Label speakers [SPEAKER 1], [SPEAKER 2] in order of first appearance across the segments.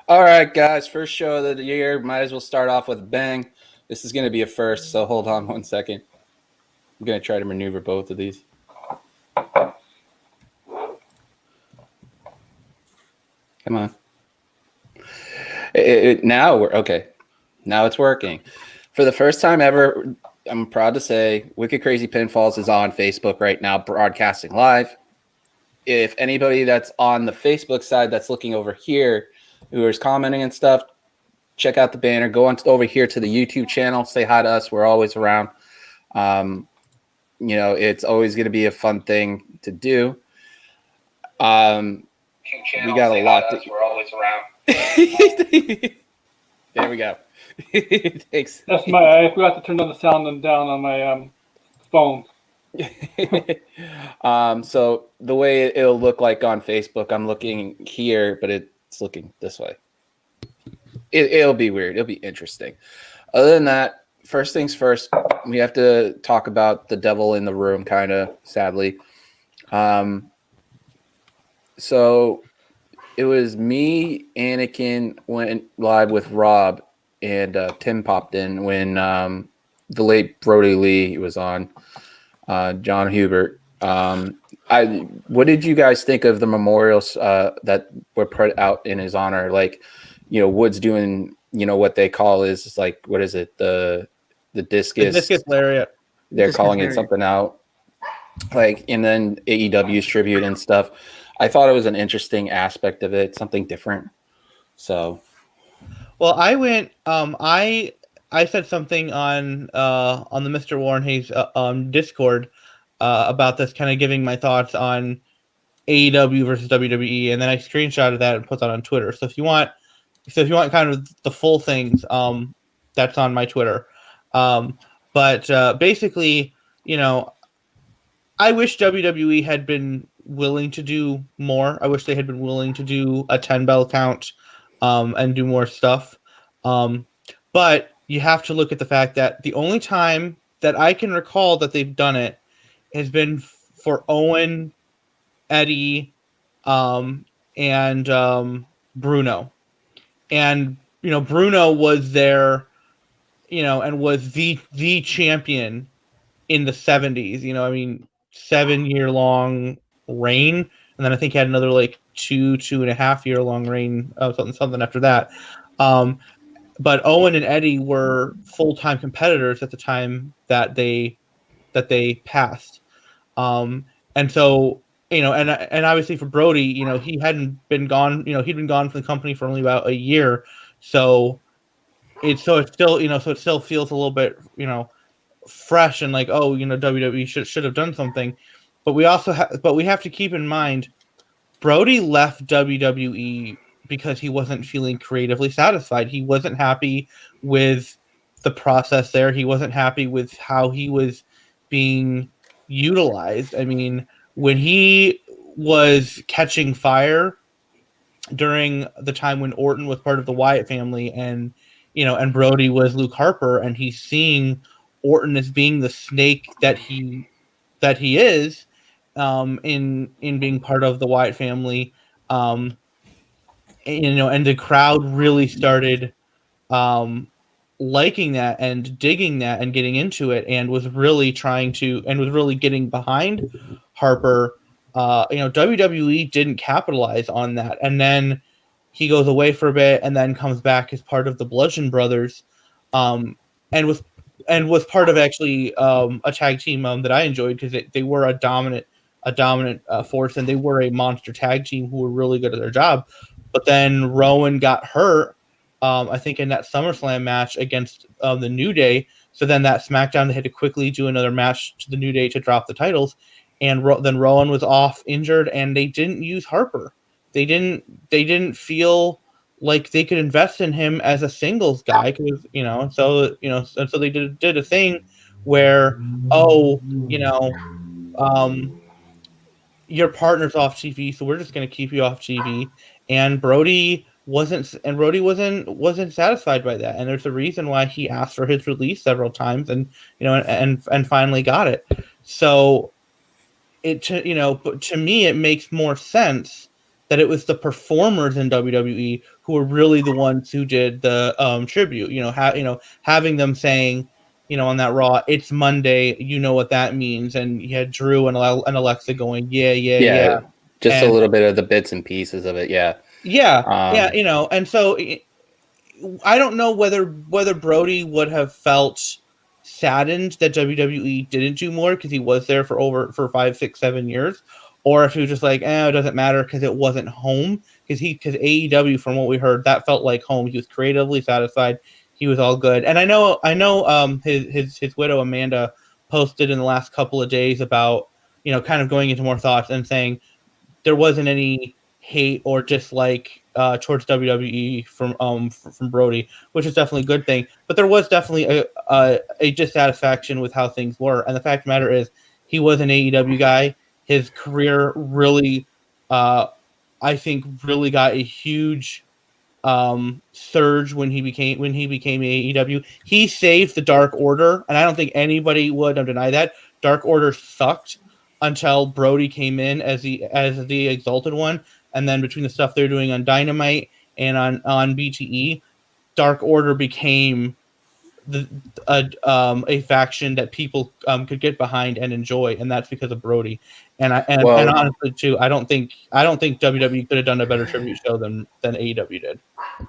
[SPEAKER 1] All right, guys. First show of the year. Might as well start off with a bang. This is going to be a first, so hold on 1 second. I'm going to try to maneuver both of these. Come on. Now we're okay. Now it's working. For the first time ever, I'm proud to say Wicked Crazy Pinfalls is on Facebook right now, broadcasting live. If anybody that's on the Facebook side that's looking over here, who is commenting and stuff, check out the banner. Go on over here to the YouTube channel. Say hi to us. We're always around. It's always going to be a fun thing to do. We got a lot. We're always around. There we go. Thanks.
[SPEAKER 2] That's I forgot to turn on the sound down on my phone.
[SPEAKER 1] So the way it'll look like on Facebook, I'm looking here, but it's looking this way. It'll be weird. It'll be interesting. Other than that, first things first, we have to talk about the devil in the room, kind of sadly. So it was me, Anakin went live with Rob, and Tim popped in when the late Brody Lee was on. John Hubert. What did you guys think of the memorials that were put out in his honor? Like, Wood's doing, what they call is like, what is it? The discus.
[SPEAKER 3] The discus lariat.
[SPEAKER 1] They're calling it something out. Like, and then AEW's tribute and stuff. I thought it was an interesting aspect of it, something different. So,
[SPEAKER 3] well, I went. I said something on the Mr.Warren Hayes Discord about this, kind of giving my thoughts on AEW versus WWE, and then I screenshotted that and put that on Twitter. So if you want kind of the full things, that's on my Twitter. But basically, I wish WWE had been willing to do more. I wish they had been willing to do a 10-bell count and do more stuff. But you have to look at the fact that the only time that I can recall that they've done it has been for Owen, Eddie, and Bruno. And, Bruno was there, and was the champion in the 70s. 7-year-long reign. And then I think he had another like 2.5 year long reign, something after that. But Owen and Eddie were full-time competitors at the time that they passed. And so, and obviously for Brody, he hadn't been gone, he'd been gone from the company for only about a year. So it still feels a little bit, fresh and like, oh, WWE should have done something. But we have to keep in mind, Brody left WWE because he wasn't feeling creatively satisfied. He wasn't happy with the process there. He wasn't happy with how he was being utilized. I mean, when he was catching fire during the time when Orton was part of the Wyatt family and Brody was Luke Harper, and he's seeing Orton as being the snake that he is in being part of the Wyatt family. And the crowd really started liking that and digging that and getting into it, and was really getting behind Harper. WWE didn't capitalize on that, and then he goes away for a bit and then comes back as part of the Bludgeon Brothers, and was part of actually a tag team that I enjoyed, because they were a dominant force, and they were a monster tag team who were really good at their job. But then Rowan got hurt, I think, in that SummerSlam match against the New Day. So then that SmackDown, they had to quickly do another match to the New Day to drop the titles. And then Rowan was off injured, and they didn't use Harper. They didn't feel like they could invest in him as a singles guy, because so they did a thing where, your partner's off TV, so we're just going to keep you off TV. And Brody wasn't satisfied by that, and there's a reason why he asked for his release several times, and and finally got it. So to me, it makes more sense that it was the performers in WWE who were really the ones who did the tribute. Having them saying, on that Raw, it's Monday, you know what that means, and you had Drew and Alexa going, yeah,
[SPEAKER 1] just a
[SPEAKER 3] and
[SPEAKER 1] little bit of the bits and pieces of it, yeah.
[SPEAKER 3] and so I don't know whether Brody would have felt saddened that WWE didn't do more because he was there for 5, 6, 7 years, or if he was just like, it doesn't matter because it wasn't home. Because AEW, from what we heard, that felt like home. He was creatively satisfied. He was all good. And I know his widow Amanda posted in the last couple of days about kind of going into more thoughts and saying there wasn't any hate or dislike towards WWE from Brody, which is definitely a good thing. But there was definitely a dissatisfaction with how things were. And the fact of the matter is, he was an AEW guy. His career really, I think, really got a huge surge when he became AEW. He saved the Dark Order, and I don't think anybody would deny that. Dark Order sucked until Brody came in as the Exalted One, and then between the stuff they're doing on Dynamite and on BTE, Dark Order became a faction that people could get behind and enjoy, and that's because of Brody. And honestly too, I don't think WWE could have done a better tribute show than AEW did.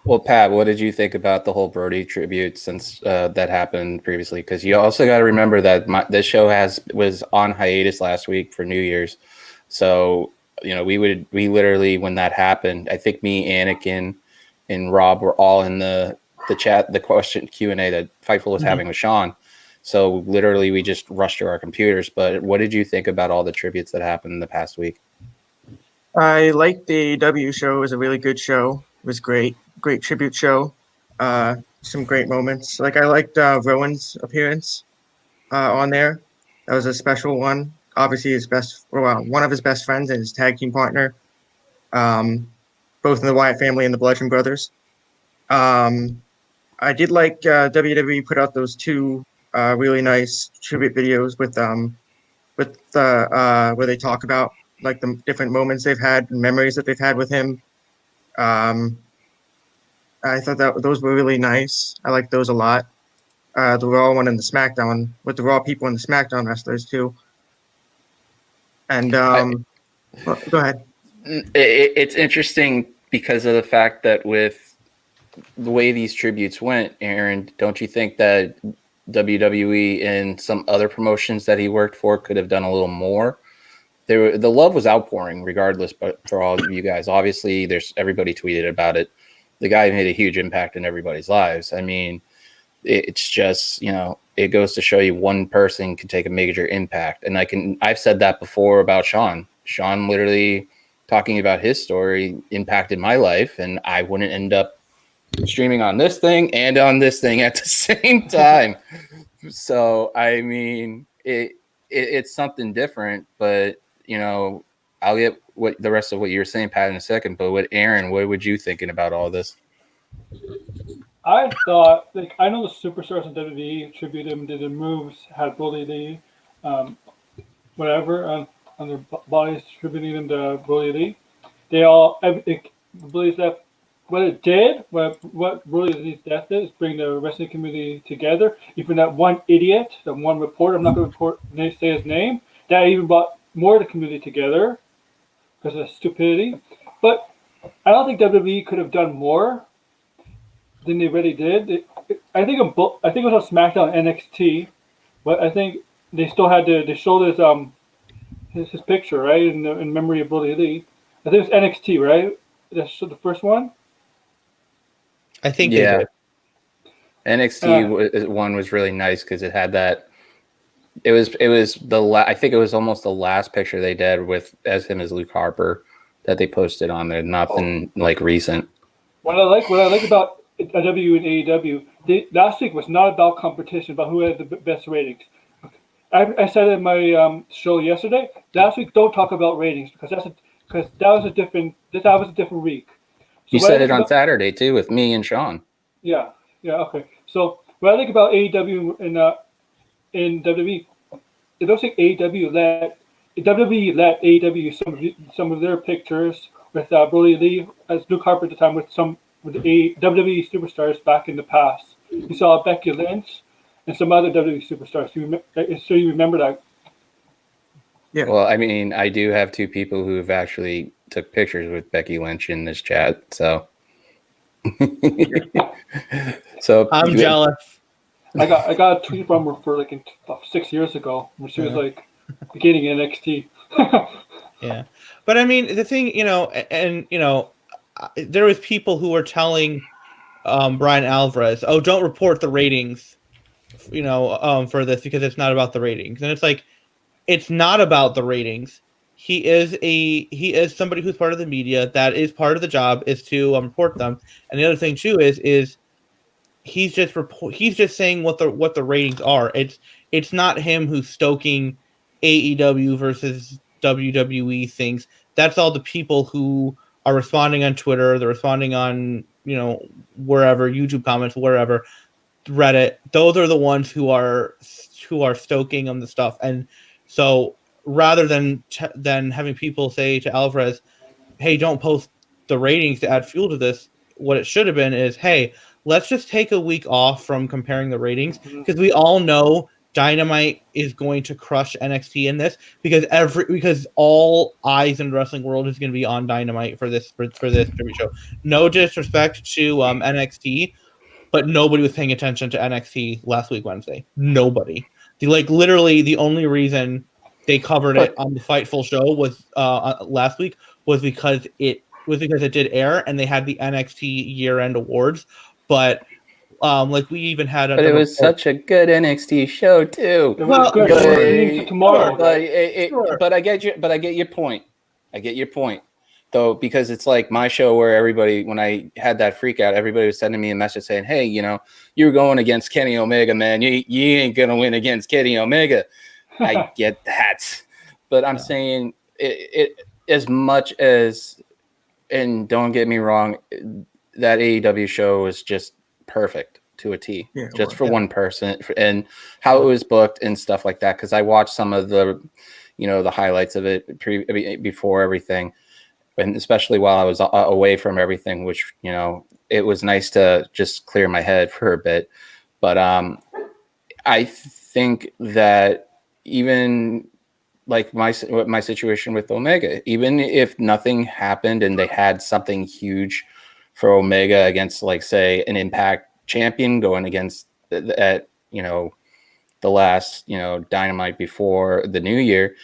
[SPEAKER 1] Well, Pat, what did you think about the whole Brody tribute since that happened previously? Because you also got to remember that this show was on hiatus last week for New Year's, so we literally, when that happened, I think me, Anakin, and Rob were all in the chat, the question Q&A that Fightful was having with Sean. So literally, we just rushed to our computers. But what did you think about all the tributes that happened in the past week?
[SPEAKER 4] I liked the AEW show. It was a really good show. It was great tribute show. Some great moments. Like I liked Rowan's appearance on there. That was a special one. Obviously, one of his best friends and his tag team partner, both in the Wyatt family and the Bludgeon Brothers. I did like WWE put out those two really nice tribute videos with where they talk about like the different moments they've had and memories that they've had with him. I thought that those were really nice. I liked those a lot. The Raw one and the Smackdown with the Raw people and the Smackdown wrestlers too. And go ahead.
[SPEAKER 1] It's interesting because of the fact that with the way these tributes went, Aaron, don't you think that WWE and some other promotions that he worked for could have done a little more? The love was outpouring regardless, but for all of you guys, obviously everybody tweeted about it. The guy made a huge impact in everybody's lives. I mean, it's just, it goes to show you one person can take a major impact. And I've said that before about Sean. Sean literally talking about his story impacted my life, and I wouldn't end up streaming on this thing and on this thing at the same time. So, I mean, it's something different, but, I'll get what the rest of what you were saying, Pat, in a second. But with Aaron, what would you thinking about all this?
[SPEAKER 2] I thought, I know the superstars in WWE attributed him, did the moves, had Brody Lee, whatever, on their bodies, attributing him to Brody Lee. They all, believe that what it did, what Brody Lee's death did, is bring the wrestling community together. Even that one idiot, that one reporter, I'm not going to say his name, that even brought more of the community together because of stupidity. But I don't think WWE could have done more than they really did. I think it was on SmackDown and NXT, but I think they still had to. They showed his picture, right, in memory of Brody Lee. I think it was NXT, right? That's the first one.
[SPEAKER 3] I think they did.
[SPEAKER 1] NXT one was really nice because it had that. It was I think it was almost the last picture they did as him as Luke Harper that they posted on there. Nothing like recent.
[SPEAKER 2] What I like about W and AEW, last week was not about competition, about who had the best ratings. I said in my show yesterday. Last week, don't talk about ratings because that was a different week. So
[SPEAKER 1] you said it on Saturday too with me and Sean.
[SPEAKER 2] Yeah, okay. So what I think about AEW in WWE, it looks like WWE let AEW some of their pictures with Brody Lee as Luke Harper at the time with the WWE superstars back in the past. You saw Becky Lynch and some other WWE superstars. So you remember that?
[SPEAKER 4] Yeah.
[SPEAKER 1] Well, I mean, I do have two people who have actually took pictures with Becky Lynch in this chat, so. So
[SPEAKER 3] I'm jealous.
[SPEAKER 2] I got a tweet from her for 6 years ago when she was like beginning in NXT.
[SPEAKER 3] Yeah, but I mean, the thing, there was people who were telling Brian Alvarez, "Oh, don't report the ratings, for this because it's not about the ratings." And it's like, it's not about the ratings. He is somebody who's part of the media. That is part of the job, is to report them. And the other thing too is he's just saying what the ratings are. It's not him who's stoking AEW versus WWE things. That's all the people who are responding on Twitter, they're responding on, wherever, YouTube comments, wherever, Reddit. Those are the ones who are stoking on the stuff. And so rather than having people say to Alvarez, "Hey, don't post the ratings to add fuel to this," what it should have been is, "Hey, let's just take a week off from comparing the ratings, because we all know Dynamite is going to crush NXT in this, because all eyes in the wrestling world is going to be on Dynamite for this tribute show." No disrespect to NXT, but nobody was paying attention to NXT last week Wednesday. Nobody. Literally the only reason they covered it on the Fightful show was last week was because it did air and they had the NXT year-end awards. But we even had
[SPEAKER 1] but it was such a good NXT show too.
[SPEAKER 2] It was good.
[SPEAKER 1] But,
[SPEAKER 2] We're ending to tomorrow.
[SPEAKER 1] but I get your point. I get your point, though, because it's like my show where everybody, when I had that freak out, everybody was sending me a message saying, "Hey, you're going against Kenny Omega, man. You ain't gonna win against Kenny Omega." I get that, but I'm saying it as much as, and don't get me wrong, that AEW show was just perfect to a T, just for one person, and how it was booked and stuff like that. Because I watched some of the, the highlights of it before everything, and especially while I was away from everything, which it was nice to just clear my head for a bit. But I think that even like my situation with Omega, even if nothing happened and they had something huge for Omega against, like, say, an Impact champion going against the last Dynamite before the new year,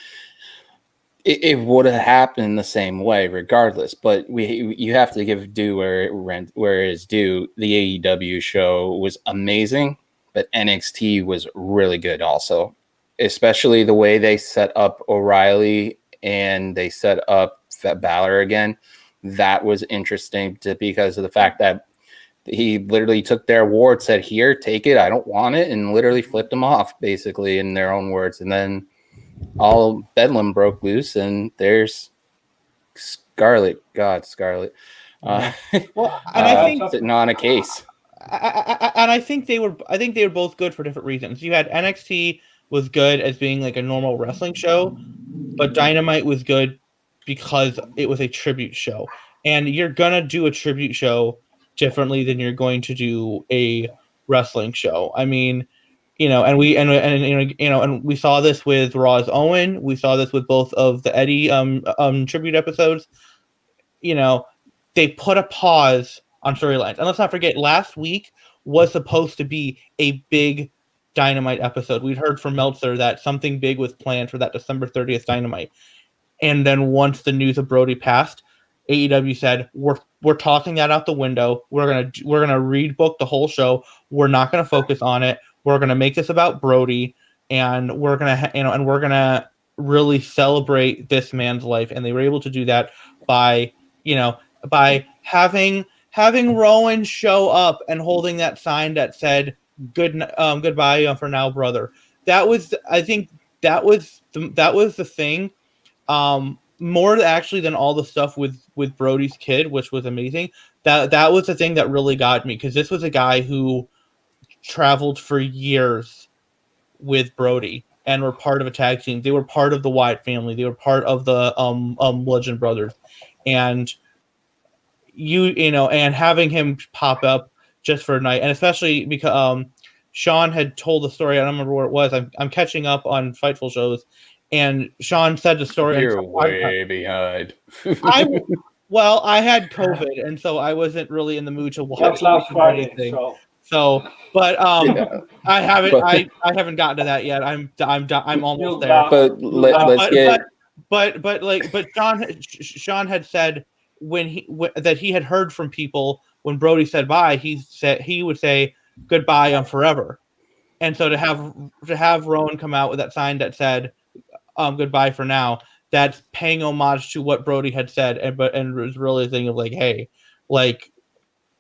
[SPEAKER 1] it would have happened the same way regardless. But you have to give due where it is due. The AEW show was amazing, but NXT was really good also, especially the way they set up O'Reilly and they set up Balor again. That was interesting because of the fact that he literally took their award, said, "Here, take it. I don't want it," and literally flipped them off, basically, in their own words. And then all Bedlam broke loose, and there's Scarlett. God, Scarlett.
[SPEAKER 3] Well, and I think
[SPEAKER 1] sitting on a case.
[SPEAKER 3] I think they were both good for different reasons. You had NXT was good as being like a normal wrestling show, but Dynamite was good because it was a tribute show. And you're gonna do a tribute show differently than you're going to do a wrestling show. I mean, and we saw this with Raw's Owen. We saw this with both of the Eddie tribute episodes. They put a pause on storylines. And let's not forget, last week was supposed to be a big Dynamite episode. We'd heard from Meltzer that something big was planned for that December 30th Dynamite. And then once the news of Brody passed, AEW said, we're tossing that out the window. We're gonna rebook the whole show. We're not gonna focus on it. We're gonna make this about Brody, and we're gonna really celebrate this man's life. And they were able to do that by having Rowan show up and holding that sign that said goodbye for now, brother. That was the thing. More actually than all the stuff with Brody's kid, which was amazing. That was the thing that really got me, because this was a guy who traveled for years with Brody and were part of a tag team. They were part of the Wyatt family. They were part of the Legend Brothers. and and having him pop up just for a night, and especially because Sean had told the story. I don't remember where it was. I'm catching up on Fightful shows, and Sean said the story.
[SPEAKER 1] You're way behind.
[SPEAKER 3] Well, I had COVID, and so I wasn't really in the mood to watch.
[SPEAKER 2] That's last Friday.
[SPEAKER 3] anything. But
[SPEAKER 1] Yeah.
[SPEAKER 3] I haven't
[SPEAKER 1] But-
[SPEAKER 3] I haven't gotten to that yet. I'm almost
[SPEAKER 2] You'll
[SPEAKER 3] there.
[SPEAKER 2] laugh.
[SPEAKER 1] But let's get.
[SPEAKER 3] But Sean had said that he had heard from people when Brody said bye. He said he would say goodbye on forever, and so to have Rowan come out with that sign that said goodbye for now. That's paying homage to what Brody had said, and was really thinking of like, hey, like,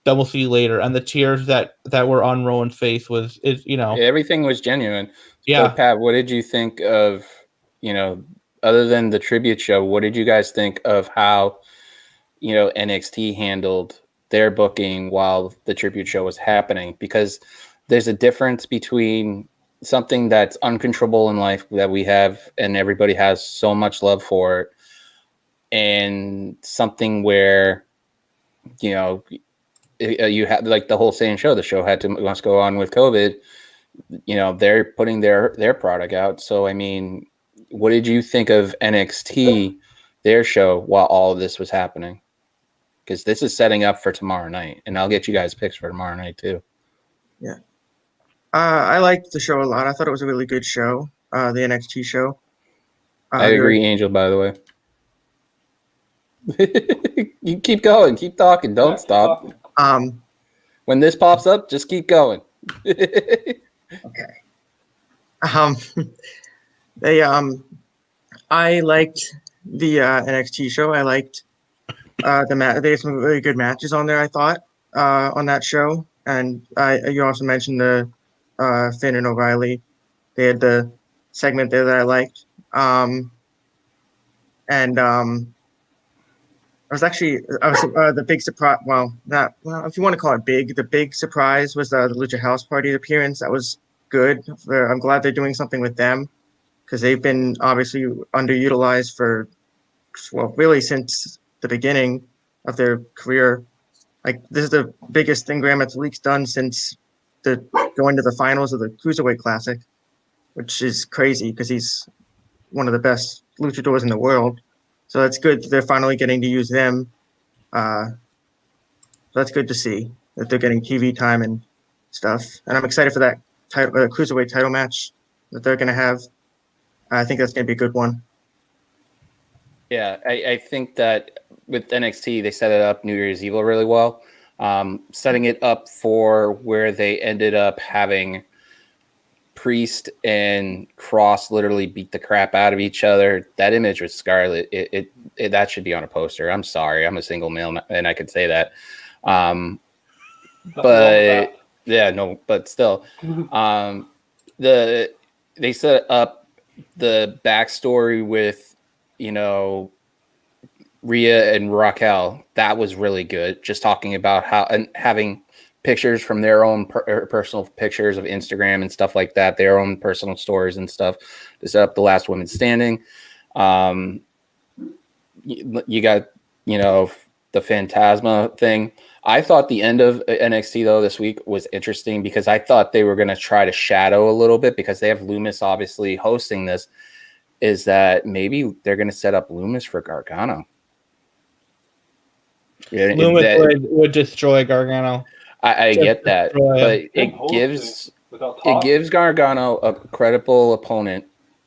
[SPEAKER 3] then we'll see you later. And the tears that were on Rowan's face
[SPEAKER 1] Everything was genuine.
[SPEAKER 3] Yeah.
[SPEAKER 1] So, Pat, what did you think of, other than the tribute show, what did you guys think of how, NXT handled their booking while the tribute show was happening? Because there's a difference between something that's uncontrollable in life that we have and everybody has so much love for it, and something where, you had like the whole same show. The show must go on with COVID. They're putting their product out. So, I mean, what did you think of NXT, their show, while all of this was happening? Because this is setting up for tomorrow night, and I'll get you guys picks for tomorrow night too.
[SPEAKER 4] Yeah. I liked the show a lot. I thought it was a really good show, the NXT show.
[SPEAKER 1] I agree, Angel, by the way. You keep going. Keep talking. Don't stop. When this pops up, just keep going.
[SPEAKER 4] Okay. I liked the NXT show. I liked the match. They had some really good matches on there, I thought, on that show. And you also mentioned the Finn and O'Reilly. They had the segment there that I liked. The big surprise. If you want to call it big, the big surprise was the Lucha House Party appearance. That was good. I'm glad they're doing something with them, because they've been obviously underutilized really since the beginning of their career. Like, this is the biggest thing Grand Metalik's done since going to the finals of the Cruiserweight Classic, which is crazy because he's one of the best luchadors in the world. So that's good that they're finally getting to use them. So that's good to see that they're getting TV time and stuff. And I'm excited for that Cruiserweight title match that they're going to have. I think that's going to be a good one.
[SPEAKER 1] Yeah, I think that with NXT, they set it up New Year's Evil really well. Setting it up for where they ended up having Priest and Cross literally beat the crap out of each other. That image with Scarlett, that should be on a poster. I'm sorry, I'm a single male, and I could say that. But still, they set up the backstory with Rhea and Raquel. That was really good. Just talking about how and having pictures from their own personal pictures of Instagram and stuff like that, their own personal stories and stuff to set up the last woman standing. You got, the Phantasma thing. I thought the end of NXT though this week was interesting because I thought they were going to try to shadow a little bit because they have Loomis obviously hosting this. Is that maybe they're going to set up Loomis for Gargano?
[SPEAKER 3] Yeah, Loomis would destroy Gargano.
[SPEAKER 1] I get that, but it gives Gargano a credible opponent.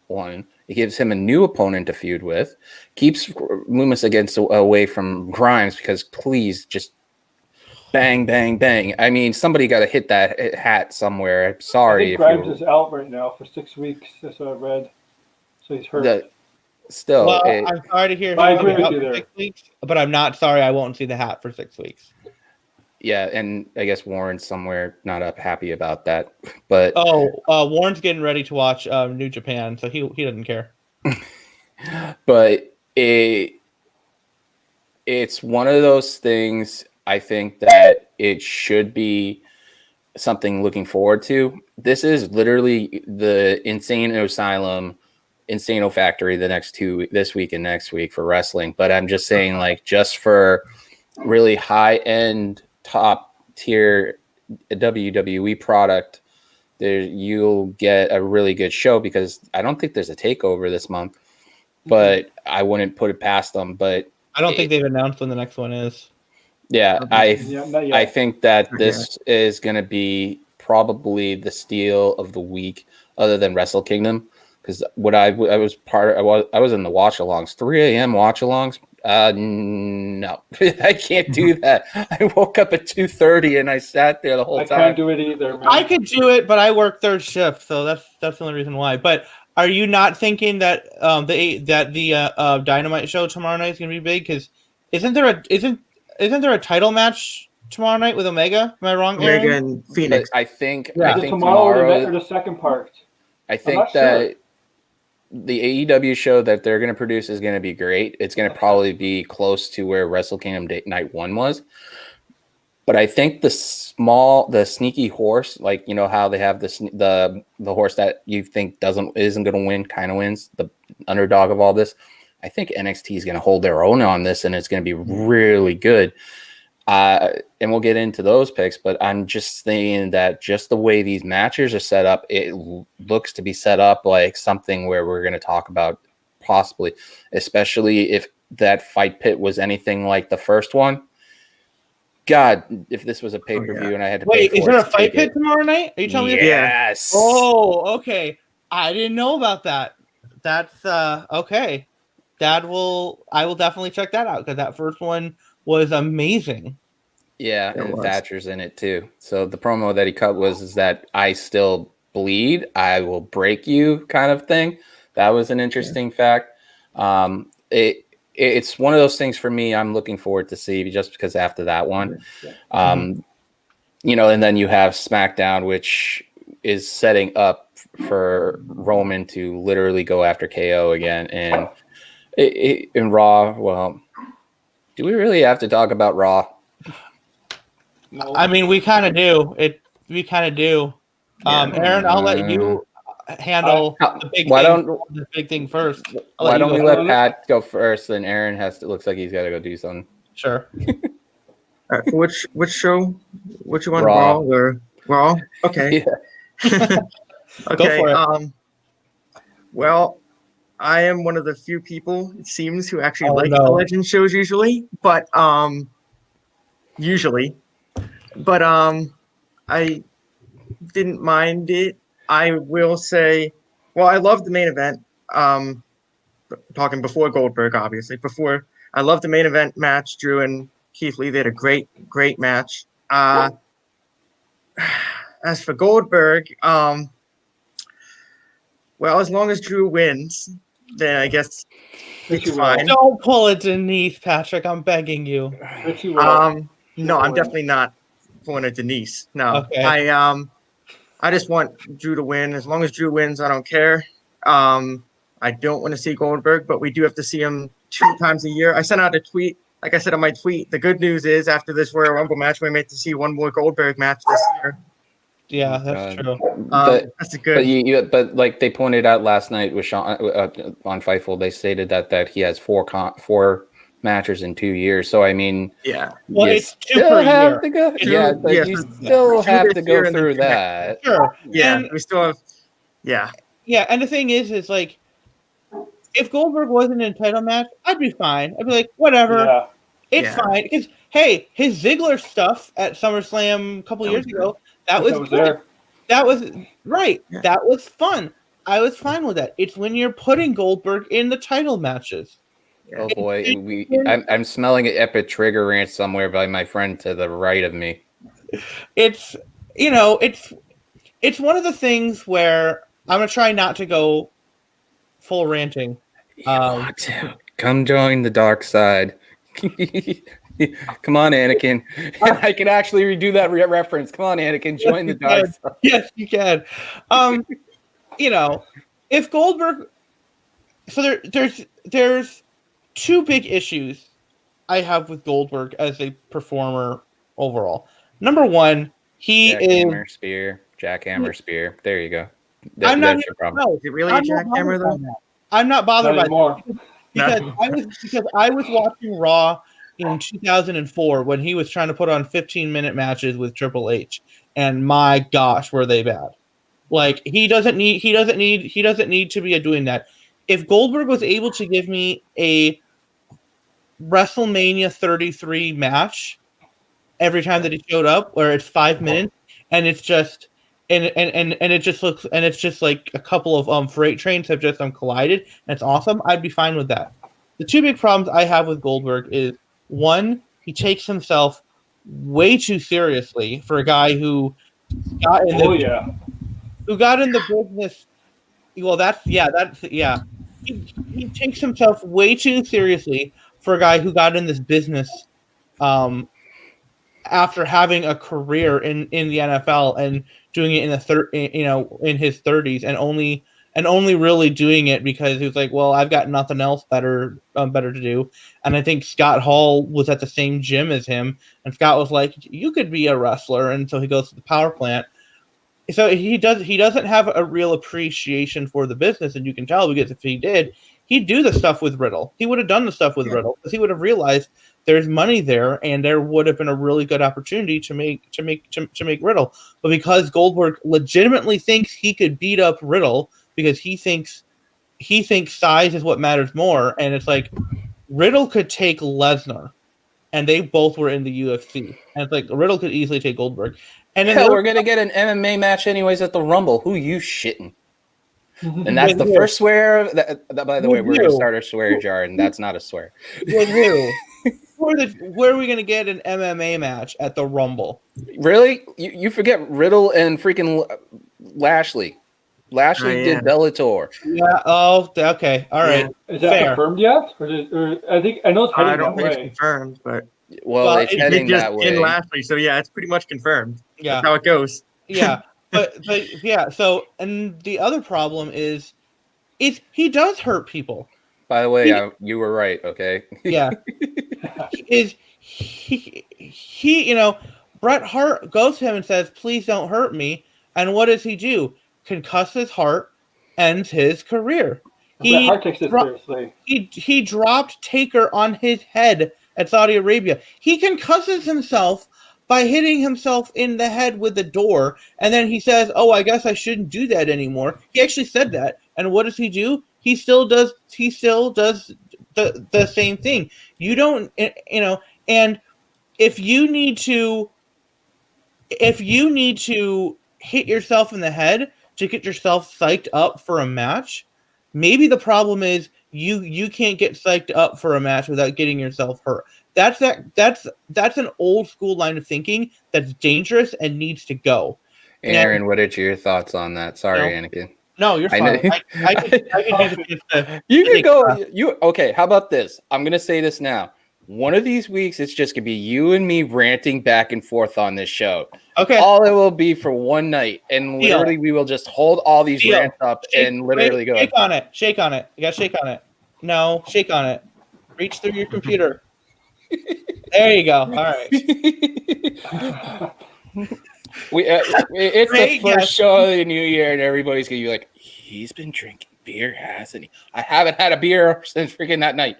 [SPEAKER 1] It gives him a new opponent to feud with. Keeps Loomis away from Grimes because please just bang, bang, bang. I mean, somebody got to hit that hat somewhere. I'm sorry.
[SPEAKER 2] I think Grimes is out right now for 6 weeks. That's what I read. So he's hurt.
[SPEAKER 3] I'm sorry to hear.
[SPEAKER 2] I agree with you there.
[SPEAKER 3] 6 weeks, but I'm not sorry. I won't see the hat for 6 weeks.
[SPEAKER 1] Yeah, and I guess Warren's somewhere not happy about that. But
[SPEAKER 3] Warren's getting ready to watch New Japan, so he doesn't care.
[SPEAKER 1] But it's one of those things. I think that it should be something looking forward to. This is literally the insane asylum Insano Factory this week and next week for wrestling. But I'm just saying, like, just for really high end, top tier WWE product, you'll get a really good show, because I don't think there's a takeover this month, but I wouldn't put it past them. But
[SPEAKER 3] I don't think they've announced when the next one is.
[SPEAKER 1] Yeah,
[SPEAKER 2] not yet.
[SPEAKER 1] I think that this is going to be probably the steal of the week, other than Wrestle Kingdom, because I was in the watch alongs, 3 a.m. watch alongs. No, I can't do that. I woke up at 2:30 and I sat there the whole time.
[SPEAKER 2] I can't do it either, man.
[SPEAKER 3] I could do it, but I work third shift, so that's the only reason why. But are you not thinking that the Dynamite show tomorrow night is going to be big? Because isn't there a title match tomorrow night with Omega? Am I wrong, Aaron?
[SPEAKER 4] Omega and Phoenix.
[SPEAKER 1] But I think
[SPEAKER 2] tomorrow or the second part.
[SPEAKER 1] I think that the AEW show that they're going to produce is going to be great. It's going to probably be close to where Wrestle Kingdom Night 1 was. But I think the sneaky horse, like, you know how they have the horse that you think isn't going to win, kind of wins, the underdog of all this. I think NXT is going to hold their own on this, and it's going to be really good. And we'll get into those picks, but I'm just saying that just the way these matches are set up, it looks to be set up like something where we're going to talk about possibly, especially if that fight pit was anything like the first one. God, if this was a pay-per-view and I had to pay for it.
[SPEAKER 3] Wait, is there a fight pit tomorrow night? Are you telling me?
[SPEAKER 1] Yes.
[SPEAKER 3] Oh, okay. I didn't know about that. That's okay. I will definitely check that out, because that first one was amazing.
[SPEAKER 1] Yeah, and Thatcher's in it too. So the promo that he cut is that I still bleed, I will break you kind of thing. That was an interesting fact. It's one of those things for me I'm looking forward to see, just because after that one. You know, and then you have SmackDown, which is setting up for Roman to literally go after KO again. And in Raw, well, do we really have to talk about Raw?
[SPEAKER 2] No.
[SPEAKER 3] I mean, we kind of do. We kind of do. Aaron, I'll let you handle the big thing first.
[SPEAKER 1] Why don't we let Pat go first, and Aaron looks like he's got to go do something.
[SPEAKER 3] Sure.
[SPEAKER 4] All right, which show? Which one?
[SPEAKER 1] Raw.
[SPEAKER 4] Raw or Raw? Okay.
[SPEAKER 1] Yeah.
[SPEAKER 4] Okay.
[SPEAKER 3] Go for it.
[SPEAKER 4] Well, I am one of the few people, it seems, who actually like the Legend shows usually, but I didn't mind it. I will say, well, I loved the main event. Talking before Goldberg, obviously. I loved the main event match. Drew and Keith Lee, they had a great match. As for Goldberg, well, as long as Drew wins, then I guess it's fine.
[SPEAKER 3] Don't pull a Denise, Patrick. I'm begging you.
[SPEAKER 4] No, I'm definitely not pulling a Denise. No.
[SPEAKER 3] Okay.
[SPEAKER 4] I just want Drew to win. As long as Drew wins, I don't care. I don't want to see Goldberg, but we do have to see him 2 times a year. I sent out a tweet. Like I said on my tweet, the good news is after this Royal Rumble match, we might to see one more Goldberg match this year.
[SPEAKER 3] Yeah, that's true.
[SPEAKER 4] That's a good.
[SPEAKER 1] But like they pointed out last night with Sean on Fightful, they stated that he has 4 matches in 2 years. So I mean,
[SPEAKER 4] yeah.
[SPEAKER 3] Well, it's 2 per year.
[SPEAKER 1] You still have to go through that.
[SPEAKER 3] Sure.
[SPEAKER 4] Yeah, we still have. Yeah.
[SPEAKER 3] Yeah, and the thing is like, if Goldberg wasn't in a title match, I'd be fine. I'd be like, whatever. Yeah. It's fine. Because, hey, his Ziggler stuff at SummerSlam a couple years ago, that was good. That was right. Yeah. That was fun. I was fine with that. It's when you're putting Goldberg in the title matches.
[SPEAKER 1] Oh, boy. I'm smelling an epic trigger rant somewhere by my friend to the right of me.
[SPEAKER 3] It's one of the things where I'm going to try not to go full ranting.
[SPEAKER 1] You want to. Come join the dark side. Come on, Anakin. I can actually redo that reference. Come on, Anakin. Join the dark side.
[SPEAKER 3] Yes, you can. If Goldberg... So there's 2 big issues I have with Goldberg as a performer overall. Number 1, he
[SPEAKER 1] Jackhammer, spear. Jackhammer, spear. There you go.
[SPEAKER 4] Is it really a jackhammer, though?
[SPEAKER 3] I'm not bothered
[SPEAKER 2] Not
[SPEAKER 3] by
[SPEAKER 2] anymore.
[SPEAKER 3] that because I was watching Raw in 2004 when he was trying to put on 15-minute matches with Triple H, and my gosh, were they bad. Like he doesn't need to be doing that. If Goldberg was able to give me a WrestleMania 33 match every time that he showed up, where it's 5 minutes and it's just and it just looks and it's just like a couple of freight trains have just collided and it's awesome, I'd be fine with that. The two big problems I have with Goldberg is one, he takes himself way too seriously for a guy who got in the business. Well, that's he takes himself way too seriously for a guy who got in this business after having a career in the NFL and doing it in his 30s and only really doing it because he was like, well, I've got nothing else better to do. And I think Scott Hall was at the same gym as him, and Scott was like, you could be a wrestler, and so he goes to the power plant. So he doesn't have a real appreciation for the business, and you can tell because if he did, he'd do the stuff with Riddle. He would have done the stuff with Riddle because he would have realized there's money there, and there would have been a really good opportunity to make Riddle. But because Goldberg legitimately thinks he could beat up Riddle because he thinks size is what matters more, and it's like Riddle could take Lesnar, and they both were in the UFC, and it's like Riddle could easily take Goldberg. And
[SPEAKER 1] hell, we're gonna get an MMA match anyways at the Rumble. Who you shitting? And that's the first swear. By the way, we're gonna start our swear jar, and that's not a swear.
[SPEAKER 3] With who? Where are we gonna get an MMA match at the Rumble?
[SPEAKER 1] Really? You forget Riddle and freaking Lashley. Lashley did Bellator.
[SPEAKER 3] Yeah. Oh, okay. All right.
[SPEAKER 2] Is that confirmed yet? Or I think I know it's heading
[SPEAKER 4] I don't
[SPEAKER 2] that
[SPEAKER 4] think
[SPEAKER 2] way.
[SPEAKER 4] it's confirmed, but
[SPEAKER 1] it's heading that way.
[SPEAKER 4] In Lashley, so yeah, it's pretty much confirmed.
[SPEAKER 3] Yeah,
[SPEAKER 4] that's how it goes.
[SPEAKER 3] Yeah, but yeah. So, and the other problem is he does hurt people.
[SPEAKER 1] By the way, you were right. Okay.
[SPEAKER 3] Yeah. He Bret Hart goes to him and says, "Please don't hurt me." And what does he do? Concusses Hart, ends his career.
[SPEAKER 2] Bret Hart takes it seriously.
[SPEAKER 3] He dropped Taker on his head at Saudi Arabia. He concusses himself by hitting himself in the head with the door, and then he says, "Oh, I guess I shouldn't do that anymore." He actually said that, and what does he do? He still does the same thing. You don't, and if you need to hit yourself in the head to get yourself psyched up for a match, maybe the problem is you can't get psyched up for a match without getting yourself hurt. That's an old school line of thinking that's dangerous and needs to go.
[SPEAKER 1] Aaron, what are your thoughts on that? Sorry, Anakin.
[SPEAKER 3] No, you're fine. I can use it.
[SPEAKER 1] You can go. Okay? How about this? I'm gonna say this now. One of these weeks, it's just gonna be you and me ranting back and forth on this show.
[SPEAKER 3] Okay.
[SPEAKER 1] All it will be for one night, and literally we will just hold all these rants up and literally go.
[SPEAKER 3] Shake on it. Shake on it. You gotta shake on it. No, shake on it. Reach through your computer. There you go. All right.
[SPEAKER 1] It's the first show of the new year, and everybody's gonna be like, "He's been drinking beer, hasn't he?" I haven't had a beer since freaking that night,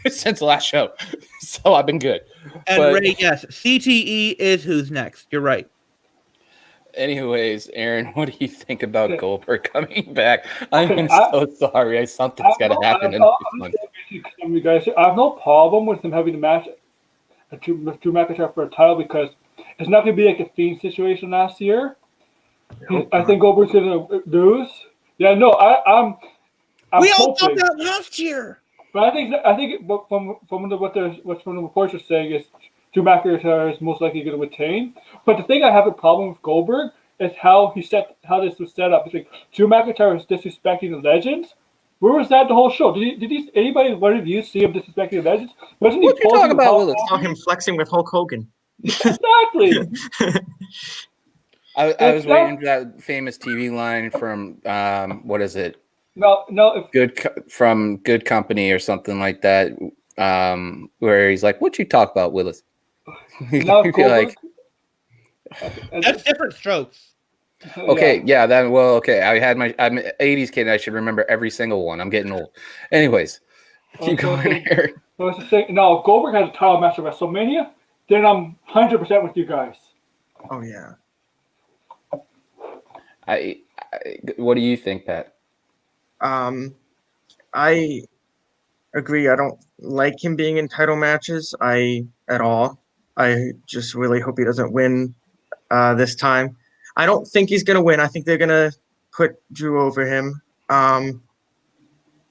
[SPEAKER 1] since the last show, so I've been good.
[SPEAKER 3] And Ray, yes, CTE is who's next. You're right.
[SPEAKER 1] Anyways, Aaron, what do you think about Goldberg coming back? I'm so sorry. Something's got to happen.
[SPEAKER 2] You guys, I have no problem with him having a match to McIntyre for a title because it's not going to be like a Fiend situation last year. I think Goldberg's going to lose. Yeah, no, I'm
[SPEAKER 3] we all thought that last year.
[SPEAKER 2] But I think from what the reports are saying is Drew McIntyre is most likely going to retain. But the thing I have a problem with Goldberg is how this was set up. It's like Drew McIntyre is disrespecting the legends. Where was that the whole show? Anybody, one of you, see him disrespecting the legends? Wasn't he talking about?
[SPEAKER 4] I saw him flexing with Hulk Hogan.
[SPEAKER 2] Exactly.
[SPEAKER 1] I was waiting for that famous TV line from what is it?
[SPEAKER 2] No.
[SPEAKER 1] From Good Company or something like that, where he's like, "What you talk about, Willis?"
[SPEAKER 2] No,
[SPEAKER 1] like,
[SPEAKER 3] that's different strokes.
[SPEAKER 1] Okay, yeah, then well, okay. I'm an 80s kid and I should remember every single one. I'm getting old. Anyways, keep going here.
[SPEAKER 2] So it's the same. Now, if Goldberg has a title match at WrestleMania, then I'm 100% with you guys.
[SPEAKER 4] Oh yeah.
[SPEAKER 1] What do you think, Pat?
[SPEAKER 4] I agree. I don't like him being in title matches. At all. I just really hope he doesn't win this time. I don't think he's gonna win. I think they're gonna put Drew over him.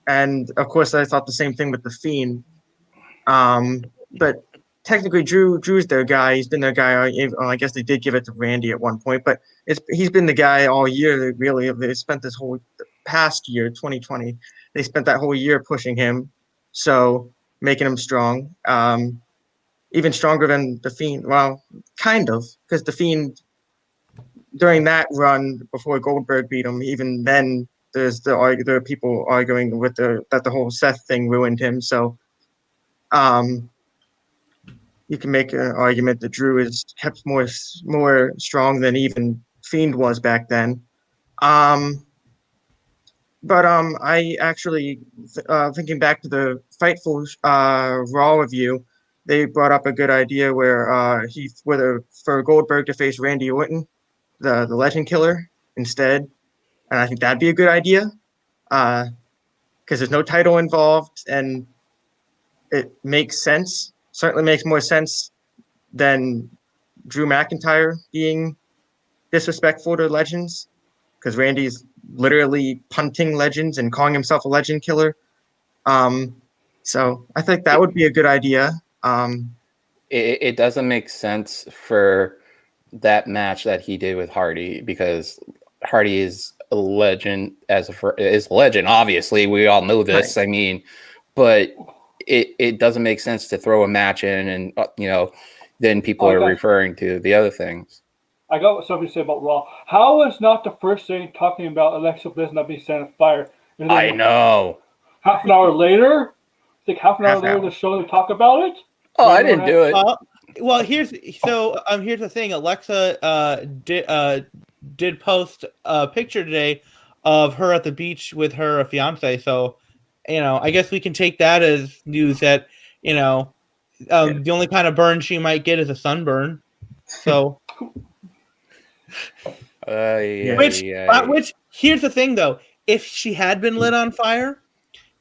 [SPEAKER 4] And of course, I thought the same thing with the Fiend. But technically, Drew's their guy. He's been their guy. I guess they did give it to Randy at one point, but he's been the guy all year. Really, they spent this whole past year, 2020. They spent that whole year pushing him, so making him strong. Even stronger than the Fiend. Well, kind of, because the Fiend during that run before Goldberg beat him, even then there are people arguing with that the whole Seth thing ruined him. So you can make an argument that Drew is kept more strong than even Fiend was back then. But I actually thinking back to the Fightful Raw review, they brought up a good idea where for Goldberg to face Randy Orton, the Legend Killer, instead, and I think that'd be a good idea, because there's no title involved and it makes sense. Certainly makes more sense than Drew McIntyre being disrespectful to legends, because Randy's literally punting legends and calling himself a legend killer. So I think that would be a good idea.
[SPEAKER 1] It doesn't make sense for that match that he did with Hardy, because Hardy is a legend is a legend. Obviously, we all know this. Right. I mean, but it doesn't make sense to throw a match in and then people are referring to the other things.
[SPEAKER 2] I got something to say about Raw. How is not the first thing talking about Alexa Bliss not being set on fire?
[SPEAKER 1] I know.
[SPEAKER 2] Half an hour later, half an hour later, the show to talk about it.
[SPEAKER 1] Oh, I didn't do it.
[SPEAKER 3] Well, here's the thing. Alexa did post a picture today of her at the beach with her fiance. So, I guess we can take that as news that the only kind of burn she might get is a sunburn. So. Which here's the thing though, if she had been lit on fire,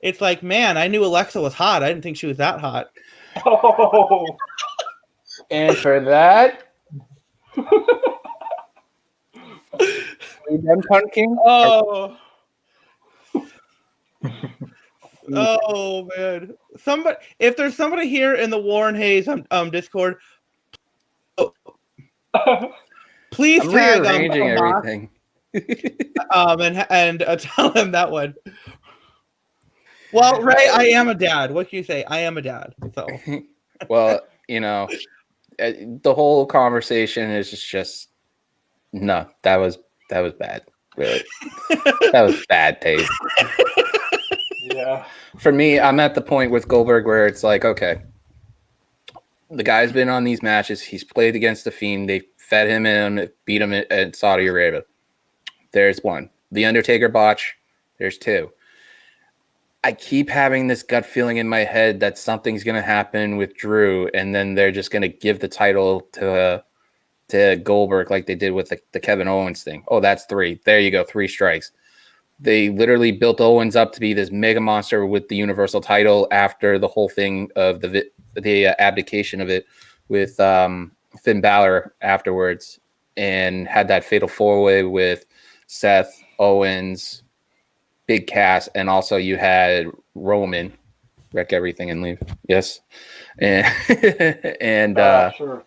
[SPEAKER 3] it's like, man, I knew Alexa was hot. I didn't think she was that hot.
[SPEAKER 2] Oh.
[SPEAKER 1] And for that, we done punking.
[SPEAKER 3] Oh. Oh man! If there's somebody here in the Warren Hayes Discord. Please tag
[SPEAKER 1] rearranging everything.
[SPEAKER 3] and tell him that one. Well, Ray, I am a dad. What can you say? I am a dad. So.
[SPEAKER 1] Well, the whole conversation is just no. That was bad. Really, that was bad taste.
[SPEAKER 2] Yeah.
[SPEAKER 1] For me, I'm at the point with Goldberg where it's like, okay, the guy's been on these matches. He's played against the Fiend. They fed him in, beat him in Saudi Arabia. There's one. The Undertaker botch. There's two. I keep having this gut feeling in my head that something's going to happen with Drew, and then they're just going to give the title to Goldberg like they did with the Kevin Owens thing. Oh, that's three. There you go. 3 strikes. They literally built Owens up to be this mega monster with the Universal title after the whole thing of the abdication of it with Finn Balor afterwards, and had that fatal 4-way with Seth, Owens, Big Cass, and also you had Roman wreck everything and leave. Yes. And
[SPEAKER 2] Sure.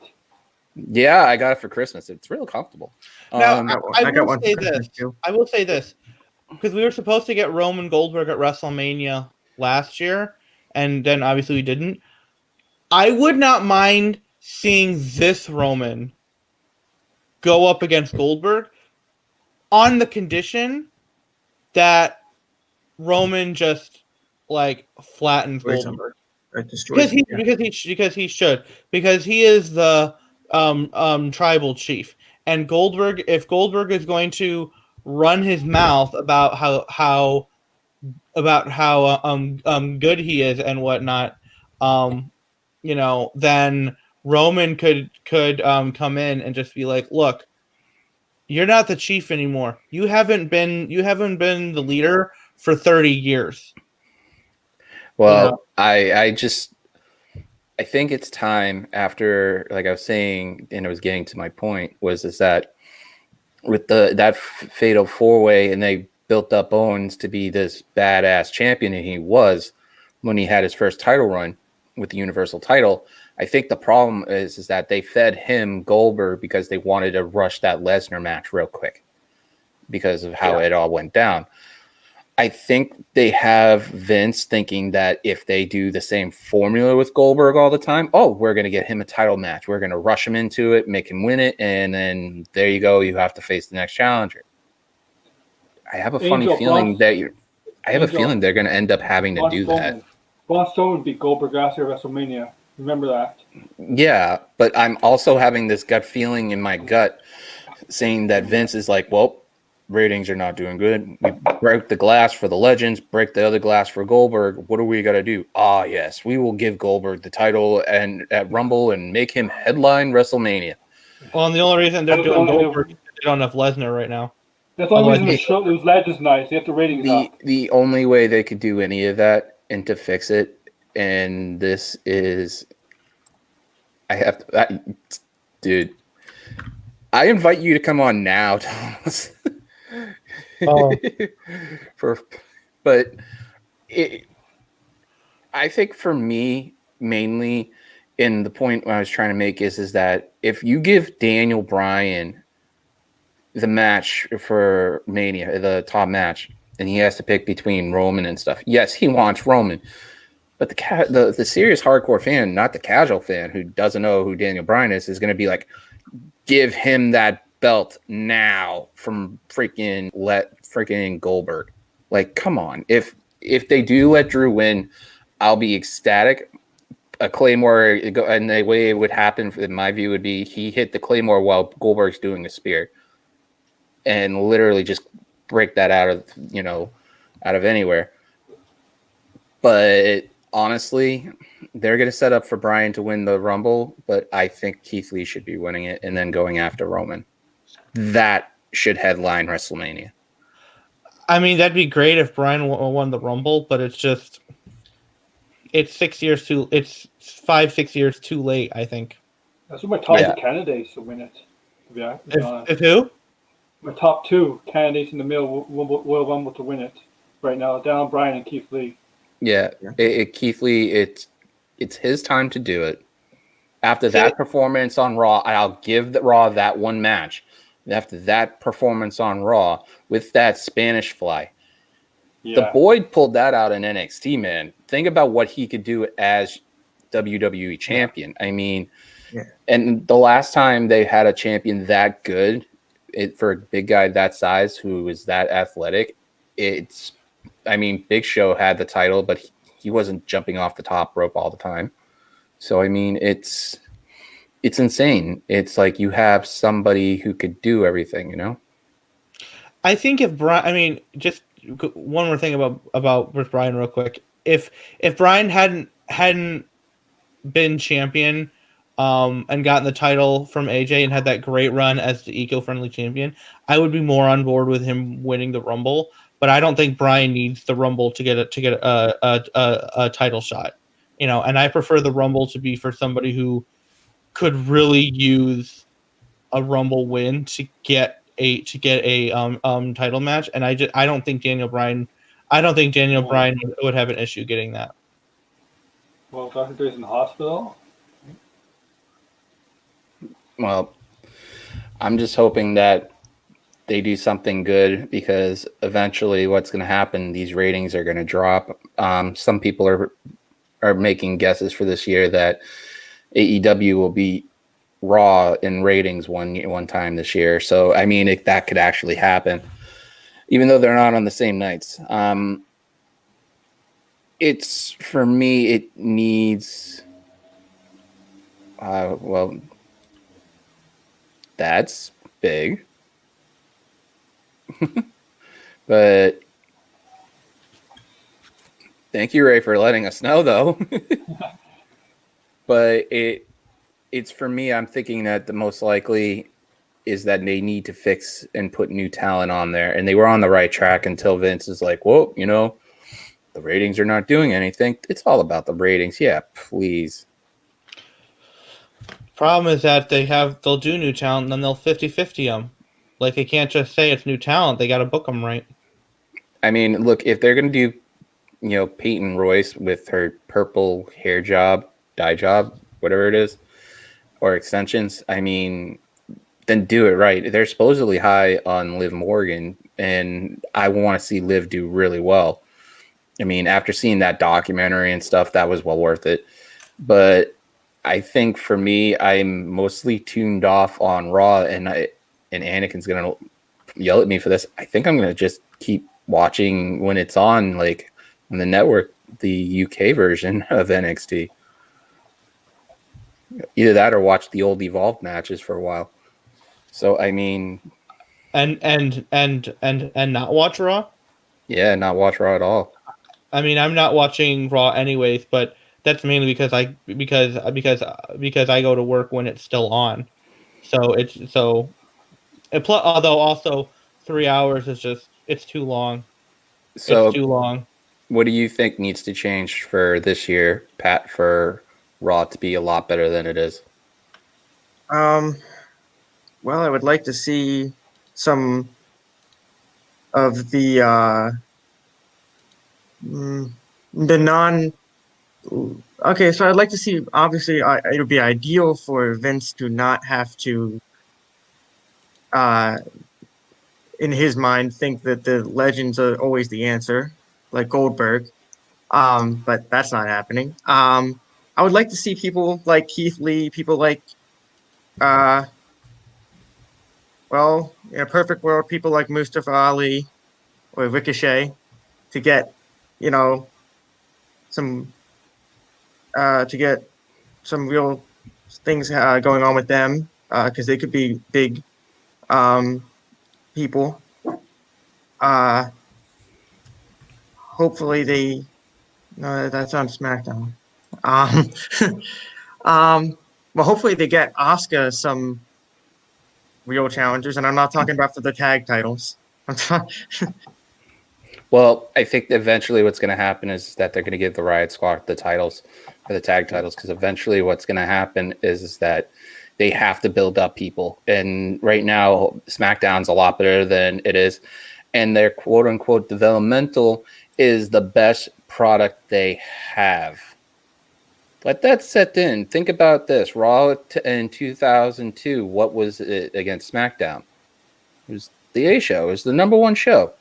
[SPEAKER 1] Yeah, I got it for Christmas. It's real comfortable.
[SPEAKER 3] Now, I will say this, because we were supposed to get Roman Goldberg at WrestleMania last year, and then obviously we didn't. I would not mind seeing this Roman go up against Goldberg on the condition that Roman just flattens Goldberg. Because he should. Because he is the tribal chief. And Goldberg, if Goldberg is going to run his mouth about how good he is and whatnot, then Roman could come in and just be like, look, you're not the chief anymore. You haven't been the leader for 30 years.
[SPEAKER 1] Well, I think it's time after, like I was saying, and I was getting to my point, is that with that fatal 4-way, and they built up Owens to be this badass champion, and he was when he had his first title run with the Universal title. I think the problem is that they fed him Goldberg because they wanted to rush that Lesnar match real quick because of how it all went down. I think they have Vince thinking that if they do the same formula with Goldberg all the time, we're going to get him a title match. We're going to rush him into it, make him win it, and then there you go. You have to face the next challenger. I have a funny feeling they're going to end up having to do that.
[SPEAKER 2] Braun Strowman beat Goldberg last year at WrestleMania. Remember that?
[SPEAKER 1] Yeah, but I'm also having this gut feeling in my gut saying that Vince is like, well, ratings are not doing good. We break the glass for the legends, break the other glass for Goldberg. What do we got to do? Yes, we will give Goldberg the title and at Rumble and make him headline WrestleMania.
[SPEAKER 3] Well, and the only reason they're doing Goldberg is they don't have Lesnar right now.
[SPEAKER 2] That's the only reason the legends nice. They have the ratings up.
[SPEAKER 1] The only way they could do any of that and to fix it, and this is, dude, I invite you to come on now, Thomas. I think for me, mainly, and the point I was trying to make is that if you give Daniel Bryan the match for Mania, the top match, and he has to pick between Roman and stuff, yes, he wants Roman, but the serious hardcore fan, not the casual fan who doesn't know who Daniel Bryan is going to be like, give him that belt now from freaking Goldberg. Like, come on. If they do let Drew win, I'll be ecstatic. A Claymore, and the way it would happen, in my view, would be he hit the Claymore while Goldberg's doing a spear, and literally just break that out of anywhere. But honestly, they're going to set up for Bryan to win the Rumble, but I think Keith Lee should be winning it and then going after Roman. That should headline WrestleMania.
[SPEAKER 3] I mean, that'd be great if Bryan won the Rumble, but it's 6 years too. It's 5-6 years too late, I think.
[SPEAKER 2] That's what my top two candidates to win it. Yeah.
[SPEAKER 3] If who?
[SPEAKER 2] My top two candidates in the middle will Rumble to win it right now. Down Bryan and Keith Lee.
[SPEAKER 1] Yeah. Keith Lee, it's his time to do it. After that performance on Raw, I'll give Raw that one match. After that performance on Raw with that Spanish Fly, the Boyd pulled that out in NXT, man. Think about what he could do as WWE champion. I mean, and the last time they had a champion that good, for a big guy that size who was that athletic, Big Show had the title, but he wasn't jumping off the top rope all the time. So, I mean, it's insane. It's like you have somebody who could do everything,
[SPEAKER 3] I think if Bryan, just one more thing about with Bryan real quick. If Bryan hadn't been champion and gotten the title from AJ and had that great run as the eco-friendly champion, I would be more on board with him winning the Rumble. But I don't think Bryan needs the Rumble to get a title shot, And I prefer the Rumble to be for somebody who could really use a Rumble win to get a title match, and I don't think Daniel Bryan would have an issue getting that.
[SPEAKER 2] Well, Dr. Dre's in the hospital.
[SPEAKER 1] Well, I'm just hoping that they do something good, because eventually what's going to happen, these ratings are going to drop. Some people are making guesses for this year that AEW will be Raw in ratings one time this year. So, I mean, that could actually happen, even though they're not on the same nights. It's, for me, it needs, that's big. But thank you, Ray, for letting us know, though. But it's for me, I'm thinking that the most likely is that they need to fix and put new talent on there. And they were on the right track until Vince is like, whoa, the ratings are not doing anything. It's all about the ratings. Yeah, please.
[SPEAKER 3] Problem is that they'll do new talent and then they'll 50-50 them. Like, they can't just say it's new talent. They got to book them right.
[SPEAKER 1] I mean, look, if they're going to do, Peyton Royce with her purple hair job, dye job, whatever it is, or extensions, I mean, then do it right. They're supposedly high on Liv Morgan, and I want to see Liv do really well. I mean, after seeing that documentary and stuff, that was well worth it. But I think for me, I'm mostly tuned off on Raw, and Anakin's gonna yell at me for this. I think I'm gonna just keep watching when it's on, like on the network, the UK version of NXT. Either that or watch the old Evolved matches for a while. So I mean,
[SPEAKER 3] and not watch Raw.
[SPEAKER 1] Yeah, not watch Raw at all.
[SPEAKER 3] I mean, I'm not watching Raw anyways, but that's mainly because I go to work when it's still on. Although also 3 hours is just it's too long.
[SPEAKER 1] So
[SPEAKER 3] it's too long.
[SPEAKER 1] What do you think needs to change for this year, Pat, for Raw to be a lot better than it is?
[SPEAKER 4] Well, I would like to see some of the non. Okay, so I'd like to see. Obviously, it would be ideal for Vince to not have to, in his mind, think that the legends are always the answer, like Goldberg. But that's not happening. I would like to see people like Keith Lee, people like, well, in a perfect world, people like Mustafa Ali or Ricochet to get, some to get some real things going on with them because they could be big people. Hopefully they. No, that's on SmackDown. Well, hopefully they get Asuka some real challengers, and I'm not talking about for the tag titles.
[SPEAKER 1] Well, I think eventually what's going to happen is that they're going to give the Riot Squad the titles for the tag titles, because eventually what's going to happen is that they have to build up people. And right now, SmackDown's a lot better than it is. And their quote-unquote developmental is the best product they have. Let that set in. Think about this. Raw in 2002, what was it against SmackDown? It was the A show. It was the number one show.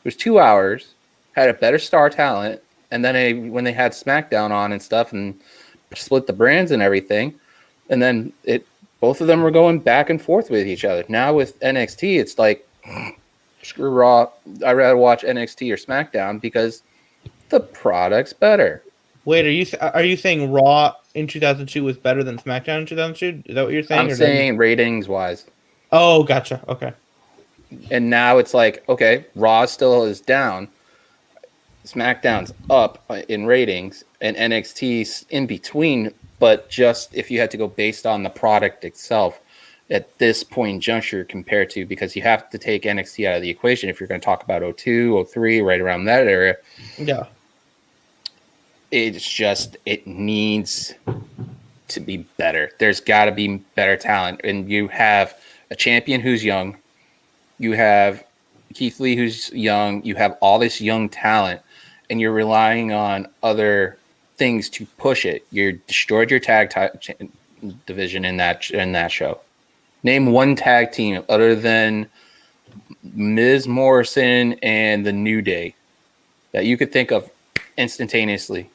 [SPEAKER 1] It was 2 hours, had a better star talent, and then when they had SmackDown on and stuff and split the brands and everything, and then both of them were going back and forth with each other. Now with NXT, it's like, screw Raw. I'd rather watch NXT or SmackDown because the product's better.
[SPEAKER 3] Wait, are you saying Raw in 2002 was better than SmackDown in 2002? Is that what you're saying?
[SPEAKER 1] I'm saying ratings wise.
[SPEAKER 3] Oh, gotcha. Okay.
[SPEAKER 1] And now it's like, okay, Raw still is down. SmackDown's up in ratings, and NXT's in between. But just if you had to go based on the product itself at this point in juncture compared to, because you have to take NXT out of the equation if you're going to talk about 02, 03, right around that area.
[SPEAKER 3] Yeah.
[SPEAKER 1] It's just, it needs to be better. There's got to be better talent. And you have a champion who's young. You have Keith Lee who's young. You have all this young talent, and you're relying on other things to push it. You destroyed your tag division in that show. Name one tag team other than Miz Morrison and the New Day that you could think of instantaneously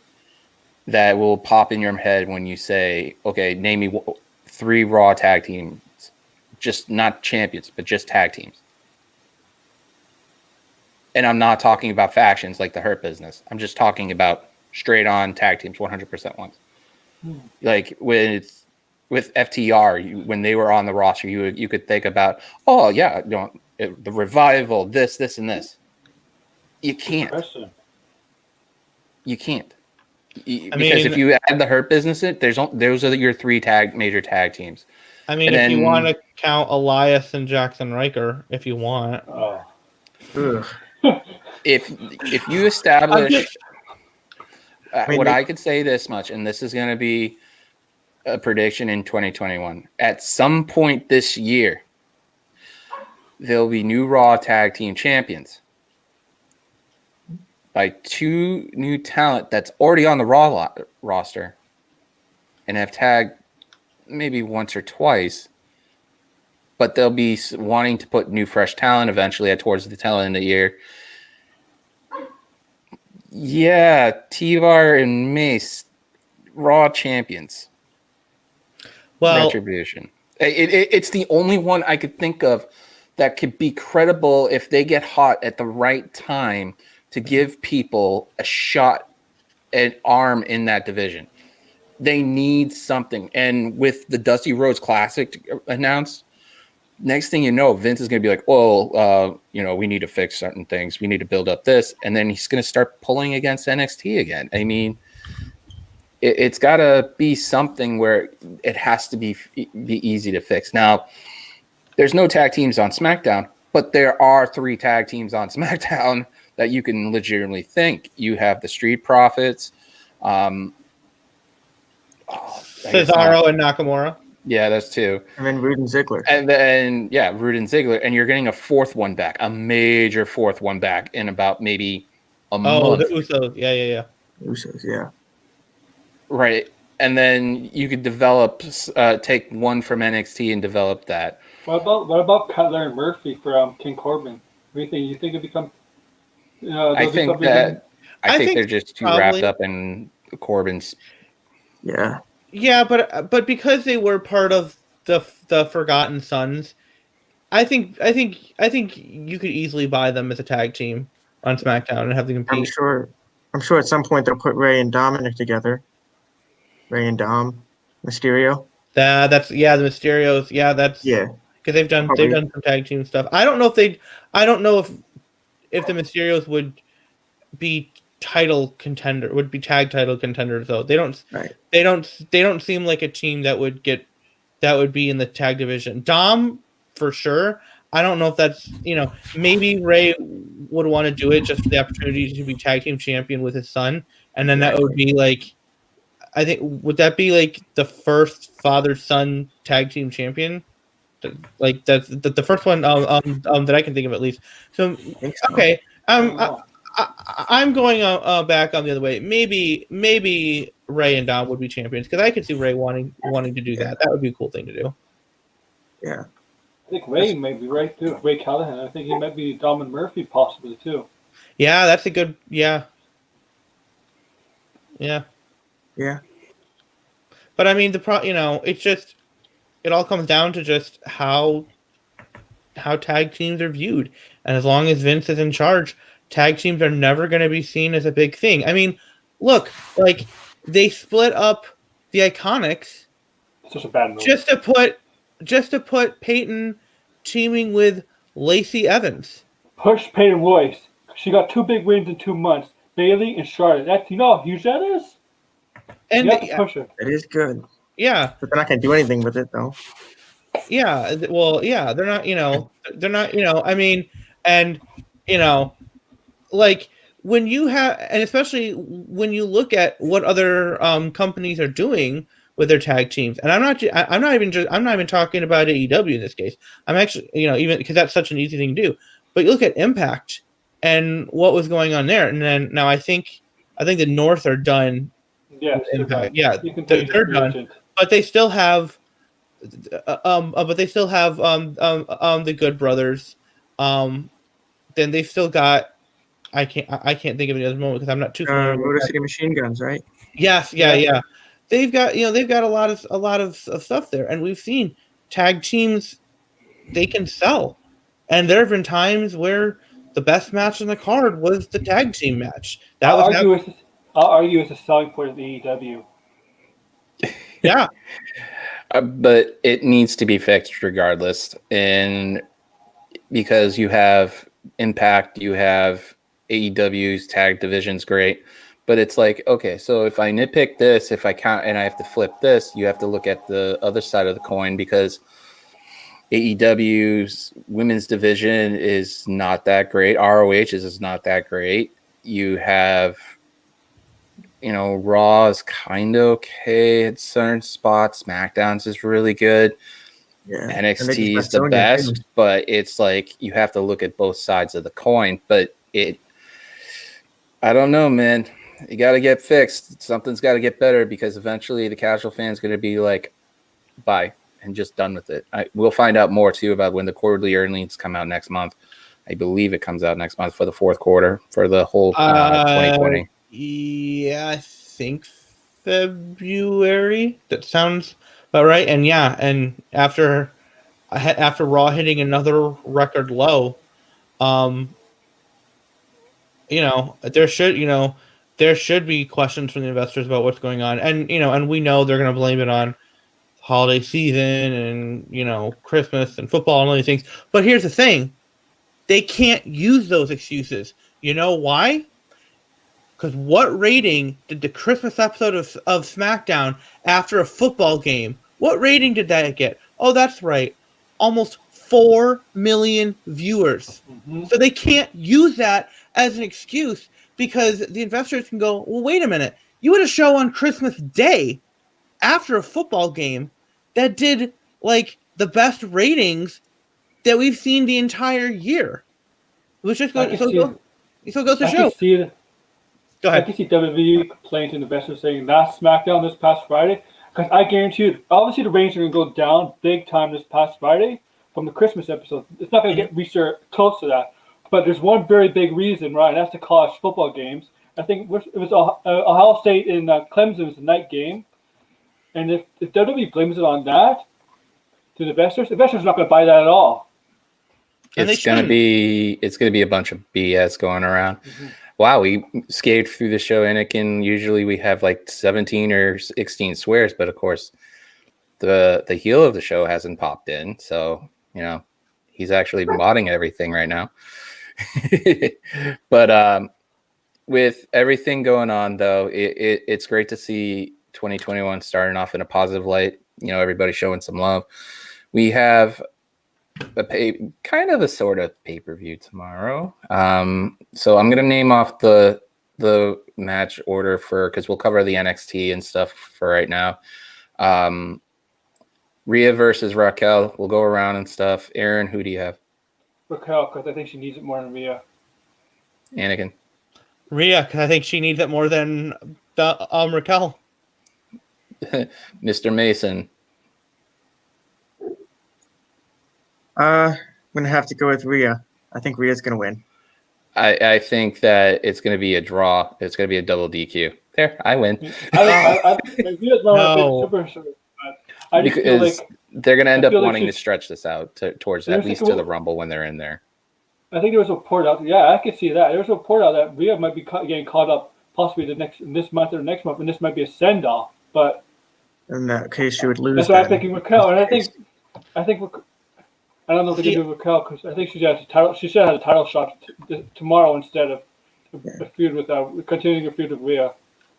[SPEAKER 1] that will pop in your head when you say, okay, name me 3 Raw tag teams. Just not champions, but just tag teams. And I'm not talking about factions like the Hurt Business. I'm just talking about straight on tag teams, 100% ones. Like with with FTR, when they were on the roster, you could think about, oh yeah, the revival, this, and this. You can't. You can't. Because if you add the Hurt Business in, those are your three major tag teams.
[SPEAKER 3] I mean, if you want to count Elias and Jackson Riker, if you want.
[SPEAKER 1] If you establish, I could say this much, and this is going to be a prediction in 2021. At some point this year, there'll be new Raw Tag Team Champions by two new talent that's already on the Raw roster and have tagged maybe once or twice, but they'll be wanting to put new fresh talent eventually towards the tail end of the year. Yeah, T-Bar and Mace, Raw champions.
[SPEAKER 3] Well,
[SPEAKER 1] Retribution. It's the only one I could think of that could be credible if they get hot at the right time to give people a shot, an arm in that division. They need something. And with the Dusty Rhodes Classic announced, next thing you know, Vince is going to be like, well, we need to fix certain things. We need to build up this. And then he's going to start pulling against NXT again. I mean, it's got to be something where it has to be easy to fix. Now, there's no tag teams on SmackDown, but there are 3 tag teams on SmackDown that you can legitimately think. You have the Street Profits,
[SPEAKER 3] Cesaro and Nakamura.
[SPEAKER 1] Yeah, that's 2.
[SPEAKER 4] And then Rude and Ziggler.
[SPEAKER 1] And then, Rude and Ziggler. And you're getting a 4th one back, a major 4th one back in about maybe a month.
[SPEAKER 3] Oh, the Usos. Yeah.
[SPEAKER 4] Usos, yeah.
[SPEAKER 1] Right. And then you could develop, take one from NXT and develop that.
[SPEAKER 2] What about Cutler and Murphy from King Corbin? What do you think? You think it become?
[SPEAKER 1] I think they're just too wrapped up in Corbin's.
[SPEAKER 4] Yeah.
[SPEAKER 3] Yeah, but because they were part of the Forgotten Sons, I think you could easily buy them as a tag team on SmackDown and have them compete.
[SPEAKER 4] I'm sure at some point they'll put Ray and Dominic together. Ray and Dom, Mysterio.
[SPEAKER 3] The Mysterios. Yeah, because they've done some tag team stuff. I don't know if the Mysterios would be tag title contenders though. They don't seem like a team that would be in the tag division. Dom for sure. I don't know if that's maybe Ray would want to do it just for the opportunity to be tag team champion with his son, and then that would be like, I think, would that be like the first father-son tag team champion? Like that's the first one that I can think of at least. So okay, I'm going back on the other way. Maybe Ray and Dom would be champions because I could see Ray wanting to do that. That would be a cool thing to do.
[SPEAKER 4] Yeah,
[SPEAKER 2] I think Ray might be right too. Ray Callahan. I think he might be Dom and Murphy possibly too.
[SPEAKER 3] Yeah, that's a good. Yeah. But I mean, it's just, it all comes down to just how tag teams are viewed, and as long as Vince is in charge, tag teams are never going to be seen as a big thing. I mean, look, like they split up the Iconics.
[SPEAKER 2] Such a bad move.
[SPEAKER 3] Just to put Peyton teaming with Lacey Evans.
[SPEAKER 2] Push Peyton Royce. She got 2 big wins in 2 months. Bailey and Charlotte. That's how huge that is.
[SPEAKER 3] And
[SPEAKER 2] you have to push her.
[SPEAKER 4] it is good.
[SPEAKER 3] Yeah,
[SPEAKER 4] but they're not gonna do anything with it though.
[SPEAKER 3] Yeah, well, yeah, they're not. I mean, and like when you have, and especially when you look at what other companies are doing with their tag teams, and I'm not even talking about AEW in this case. I'm actually, even because that's such an easy thing to do. But you look at Impact and what was going on there, and then now I think the North are done.
[SPEAKER 2] Yes,
[SPEAKER 3] Impact. Yeah, they're done, but they still have, the Good Brothers. Then they've still got. I can't think of any other moment because I'm not too familiar.
[SPEAKER 4] Motor City Machine Guns, right?
[SPEAKER 3] Yes, yeah. They've got a lot of stuff there, and we've seen tag teams. They can sell, and there have been times where the best match on the card was the tag team match.
[SPEAKER 2] I'll argue it's a selling point of the AEW.
[SPEAKER 3] Yeah.
[SPEAKER 1] But it needs to be fixed regardless, and because you have Impact, you have AEW's tag division's great, but it's like, okay, so if I nitpick this, if I count and I have to flip this, you have to look at the other side of the coin, because AEW's women's division is not that great. ROH's is not that great. You have, Raw is kind of okay at certain spots. SmackDown's is really good.
[SPEAKER 4] Yeah.
[SPEAKER 1] NXT is the best, but it's like you have to look at both sides of the coin. But I don't know, man. You got to get fixed. Something's got to get better, because eventually the casual fan's going to be like, bye, and just done with it. We'll find out more, too, about when the quarterly earnings come out next month. I believe it comes out next month for the fourth quarter for the whole 2020.
[SPEAKER 3] Yeah, I think February. That sounds about right. And yeah, and after Raw hitting another record low, there should be questions from the investors about what's going on, and we know they're going to blame it on holiday season and Christmas and football and all these things. But here's the thing: they can't use those excuses. You know why? Because what rating did the Christmas episode of SmackDown after a football game, what rating did that get? Oh, that's right. Almost 4 million viewers. Mm-hmm. So they can't use that as an excuse, because the investors can go, well, wait a minute. You had a show on Christmas Day after a football game that did like the best ratings that we've seen the entire year. Which just goes to show. Go ahead.
[SPEAKER 2] I can see WWE complaining to investors saying last SmackDown this past Friday, because I guarantee you, obviously the ratings are going to go down big time this past Friday from the Christmas episode. It's not going to reach close to that. But there's one very big reason, right? And that's the college football games. I think it was Ohio State in Clemson was the night game. And if WWE blames it on that to the investors are not going to buy that at all.
[SPEAKER 1] It's going to be a bunch of BS going around. Mm-hmm. Wow, we skated through the show, Anakin. Usually we have like 17 or 16 swears, but of course the heel of the show hasn't popped in. So, he's actually modding everything right now. But with everything going on, though, it's great to see 2021 starting off in a positive light. Everybody showing some love. We have kind of a sort of pay-per-view tomorrow. So I'm gonna name off the match order because we'll cover the NXT and stuff for right now. Rhea versus Raquel. We'll go around and stuff. Aaron, who do you have?
[SPEAKER 2] Raquel, because I think she needs it more than Rhea.
[SPEAKER 1] Anakin.
[SPEAKER 3] Rhea, because I think she needs it more than Raquel.
[SPEAKER 1] Mr. Mason.
[SPEAKER 4] I'm going to have to go with Rhea. I think Rhea's going to win.
[SPEAKER 1] I think that it's going to be a draw. It's going to be a double DQ. There, I win. Because they're going to end up wanting to stretch this out towards at least to the Rumble when they're in there.
[SPEAKER 2] I think there was a report out. Yeah, I could see that. There was a report out that Rhea might be getting caught up possibly this month or next month, and this might be a send-off. But
[SPEAKER 4] in that case, she would lose.
[SPEAKER 2] That's why I'm thinking Raquel, and I don't know if they can do Raquel because I think she has a title. She should have a title shot tomorrow instead of a feud with continuing a feud with Rhea.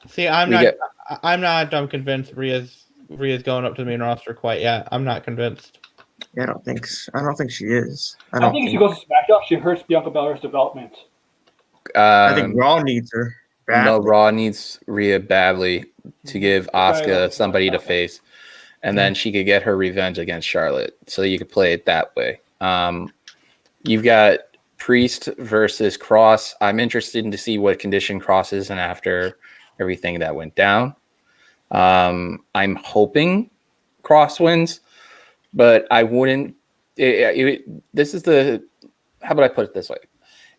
[SPEAKER 3] See, I'm not convinced Rhea's going up to the main roster quite yet. I'm not convinced.
[SPEAKER 4] Yeah, I don't think she is.
[SPEAKER 2] I think if she goes to SmackDown, she hurts Bianca Belair's development.
[SPEAKER 4] I think Raw needs her badly.
[SPEAKER 1] No, Raw needs Rhea badly to give Asuka somebody to face. And then she could get her revenge against Charlotte. So you could play it that way. You've got Priest versus Cross. I'm interested to see what condition Cross is in after everything that went down. I'm hoping Cross wins, but I wouldn't. This is how about I put it this way?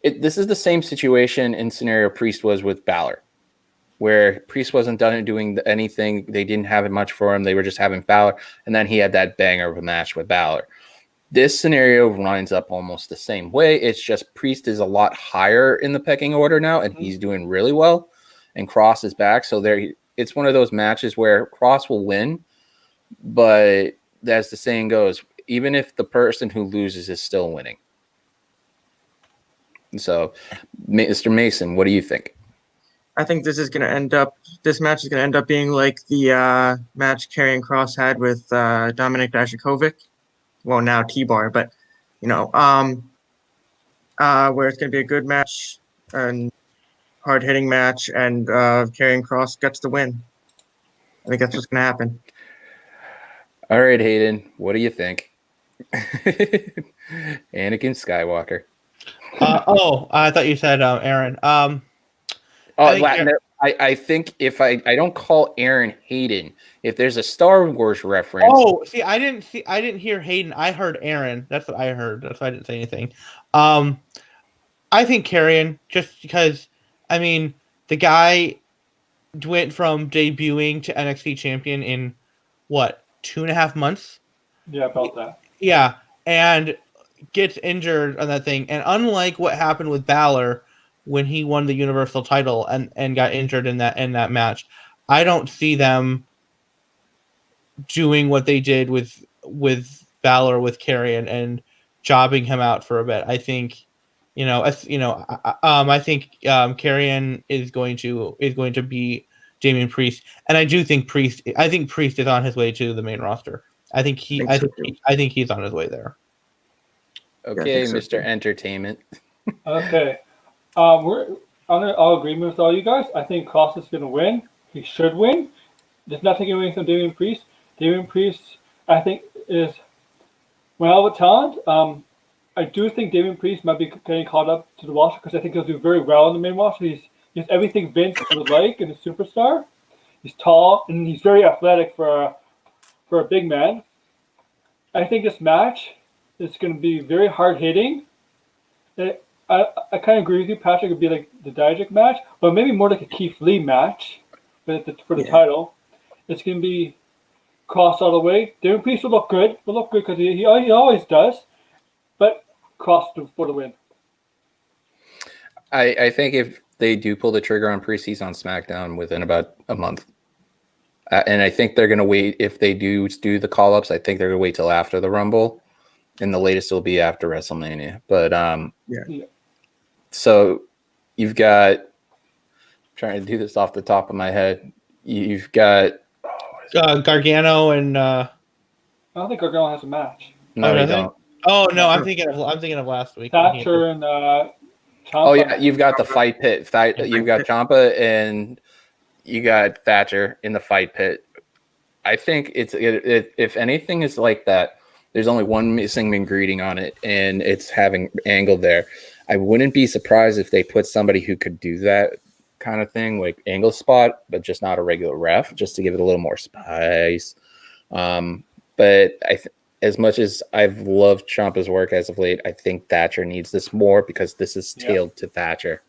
[SPEAKER 1] This is the same situation in scenario Priest was with Balor, where Priest wasn't doing anything. They didn't have it much for him. They were just having Balor. And then he had that banger of a match with Balor. This scenario lines up almost the same way. It's just Priest is a lot higher in the pecking order now, and he's doing really well. And Cross is back. So it's one of those matches where Cross will win, but as the saying goes, even if the person who loses is still winning. So, Mr. Mason, what do you think?
[SPEAKER 4] I think this match is going to end up being like the match Karrion Kross had with Dominik Dijakovic. Well, now T-Bar, but, where it's going to be a good match and hard-hitting match, and Karrion Kross gets the win. I think that's what's going to happen.
[SPEAKER 1] All right, Hayden, what do you think? Anakin Skywalker.
[SPEAKER 3] I thought you said Aaron.
[SPEAKER 1] I think if I don't call Aaron Hayden, if there's a Star Wars reference.
[SPEAKER 3] Oh, I didn't hear Hayden. I heard Aaron. That's what I heard. That's why I didn't say anything. I think Karrion, just because, I mean, the guy went from debuting to NXT champion in what, 2.5 months?
[SPEAKER 2] Yeah, about that.
[SPEAKER 3] Yeah, and gets injured on that thing. And unlike what happened with Balor when he won the Universal title and got injured in that match, I don't see them doing what they did with Balor with Karrion and jobbing him out for a bit. I think, I think Karrion is going to be Damian Priest, and I do think Priest. I think Priest is on his way to the main roster. I think he's on his way there.
[SPEAKER 1] Okay, Mr. Entertainment.
[SPEAKER 2] Okay, we're on all agreement with all you guys. I think Kross is going to win. He should win. There's nothing away from Damian Priest. Damian Priest, I think, is well with talent. I do think Damian Priest might be getting caught up to the roster because I think he'll do very well in the main roster. He's everything Vince would like in a superstar. He's tall and he's very athletic for a big man. I think this match is going to be very hard hitting. I kind of agree with you, Patrick. It'd be like the Dijak match, but maybe more like a Keith Lee match for the title. It's going to be Kross all the way. Damian Priest will look good. Because he always does. But Kross for the win.
[SPEAKER 1] I think if they do pull the trigger on Priest, he's on SmackDown within about a month. And I think they're going to wait. If they do the call-ups, I think they're going to wait till after the Rumble. And the latest will be after WrestleMania. But,
[SPEAKER 2] Yeah.
[SPEAKER 1] So you've got, I'm trying to do this off the top of my head. You've got
[SPEAKER 3] Gargano and
[SPEAKER 2] I don't think Gargano has a match.
[SPEAKER 1] No, you don't.
[SPEAKER 3] Oh no, I'm thinking of last week.
[SPEAKER 2] Thatcher and Ciampa.
[SPEAKER 1] Oh yeah, you've got the fight pit. You've got Ciampa and you got Thatcher in the fight pit. I think if anything is like that, there's only one missing ingredient on it, and it's having Angle there. I wouldn't be surprised if they put somebody who could do that kind of thing, like Angle spot, but just not a regular ref, just to give it a little more spice. But as much as I've loved Ciampa's work as of late, I think Thatcher needs this more because this is tailored to Thatcher.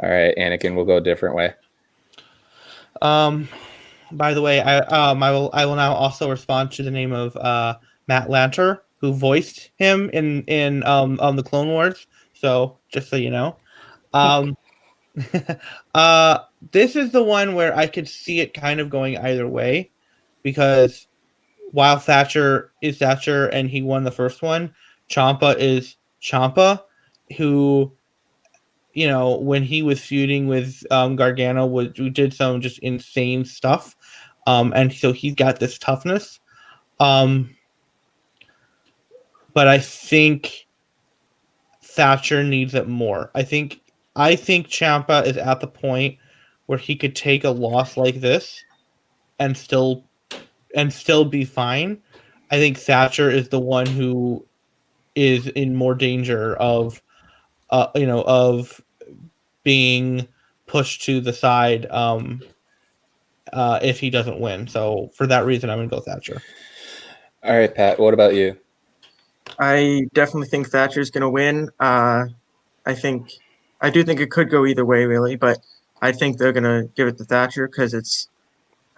[SPEAKER 1] All right, Anakin, we'll go a different way.
[SPEAKER 3] By the way, I will now also respond to the name of Matt Lanter, who voiced him in the Clone Wars. So just so you know, this is the one where I could see it kind of going either way, because while Thatcher is Thatcher and he won the first one, Ciampa is Ciampa, who, when he was feuding with Gargano, who did some just insane stuff, and so he's got this toughness. But I think Thatcher needs it more. I think Ciampa is at the point where he could take a loss like this and still be fine. I think Thatcher is the one who is in more danger of being pushed to the side if he doesn't win. So for that reason, I'm going to go Thatcher.
[SPEAKER 1] All right, Pat, what about you?
[SPEAKER 4] I definitely think Thatcher's going to win. I do think it could go either way, really, but I think they're going to give it to Thatcher because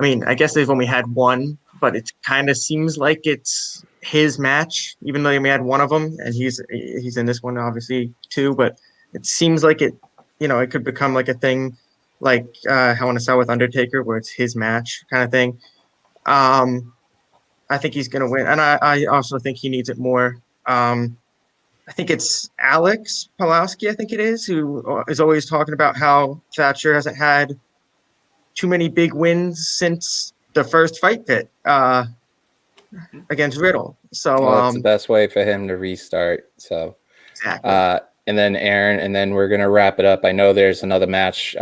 [SPEAKER 4] I guess they've only had one, but it kind of seems like it's his match, even though they only had one of them, and he's in this one, obviously, too, but it seems like it could become like a thing like Hell in a Cell with Undertaker, where it's his match kind of thing. I think he's gonna win, and I also think he needs it more. I think it's Alex Pulowski, I think it is, who is always talking about how Thatcher hasn't had too many big wins since the first Fight Pit against Riddle. So
[SPEAKER 1] Well, it's the best way for him to restart. So,
[SPEAKER 4] exactly.
[SPEAKER 1] and then Aaron, and then we're gonna wrap it up. I know there's another match.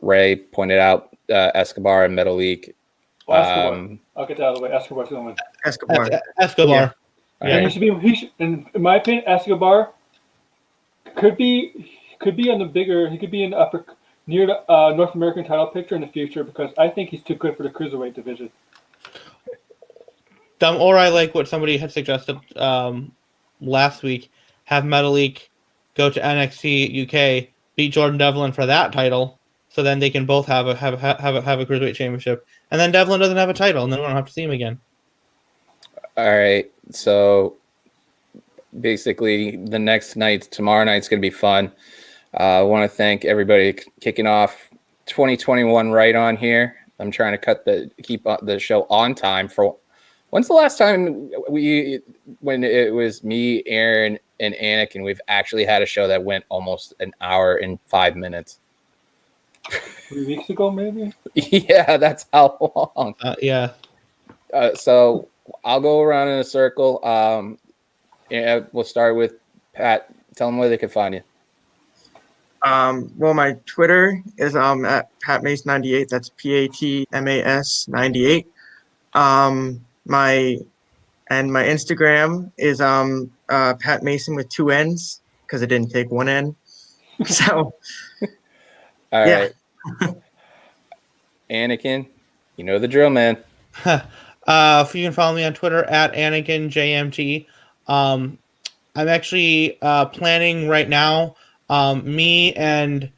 [SPEAKER 1] Ray pointed out Escobar and Metalik.
[SPEAKER 2] Well, Escobar. I'll get that out of the way. Escobar's going to win.
[SPEAKER 4] Escobar.
[SPEAKER 3] Escobar.
[SPEAKER 1] Yeah.
[SPEAKER 2] And he should, in my opinion, Escobar could be on the bigger. He could be in the upper near the North American title picture in the future because I think he's too good for the cruiserweight division.
[SPEAKER 3] Or I like what somebody had suggested last week: have Metalik go to NXT UK, beat Jordan Devlin for that title, so then they can both have a cruiserweight championship, and then Devlin doesn't have a title, and then we don't have to see him again.
[SPEAKER 1] All right, so basically the next night, tomorrow night's going to be fun. I want to thank everybody kicking off 2021 right on here. I'm trying to keep the show on time. For when's the last time when it was me, Aaron, and Anakin, we've actually had a show that went almost an hour and 5 minutes?
[SPEAKER 2] 3 weeks ago, maybe.
[SPEAKER 1] Yeah, that's how long.
[SPEAKER 3] Yeah.
[SPEAKER 1] So I'll go around in a circle. Yeah, we'll start with Pat. Tell them where they can find you.
[SPEAKER 4] Well, my Twitter is at PatMace98. That's PATMAS 98. My Instagram is Pat Mason with 2 N's because it didn't take 1 N. So
[SPEAKER 1] All
[SPEAKER 4] yeah.
[SPEAKER 1] right. Anakin, you know the drill, man.
[SPEAKER 3] If you can follow me on Twitter at AnakinJMT. I'm actually planning right now. Me and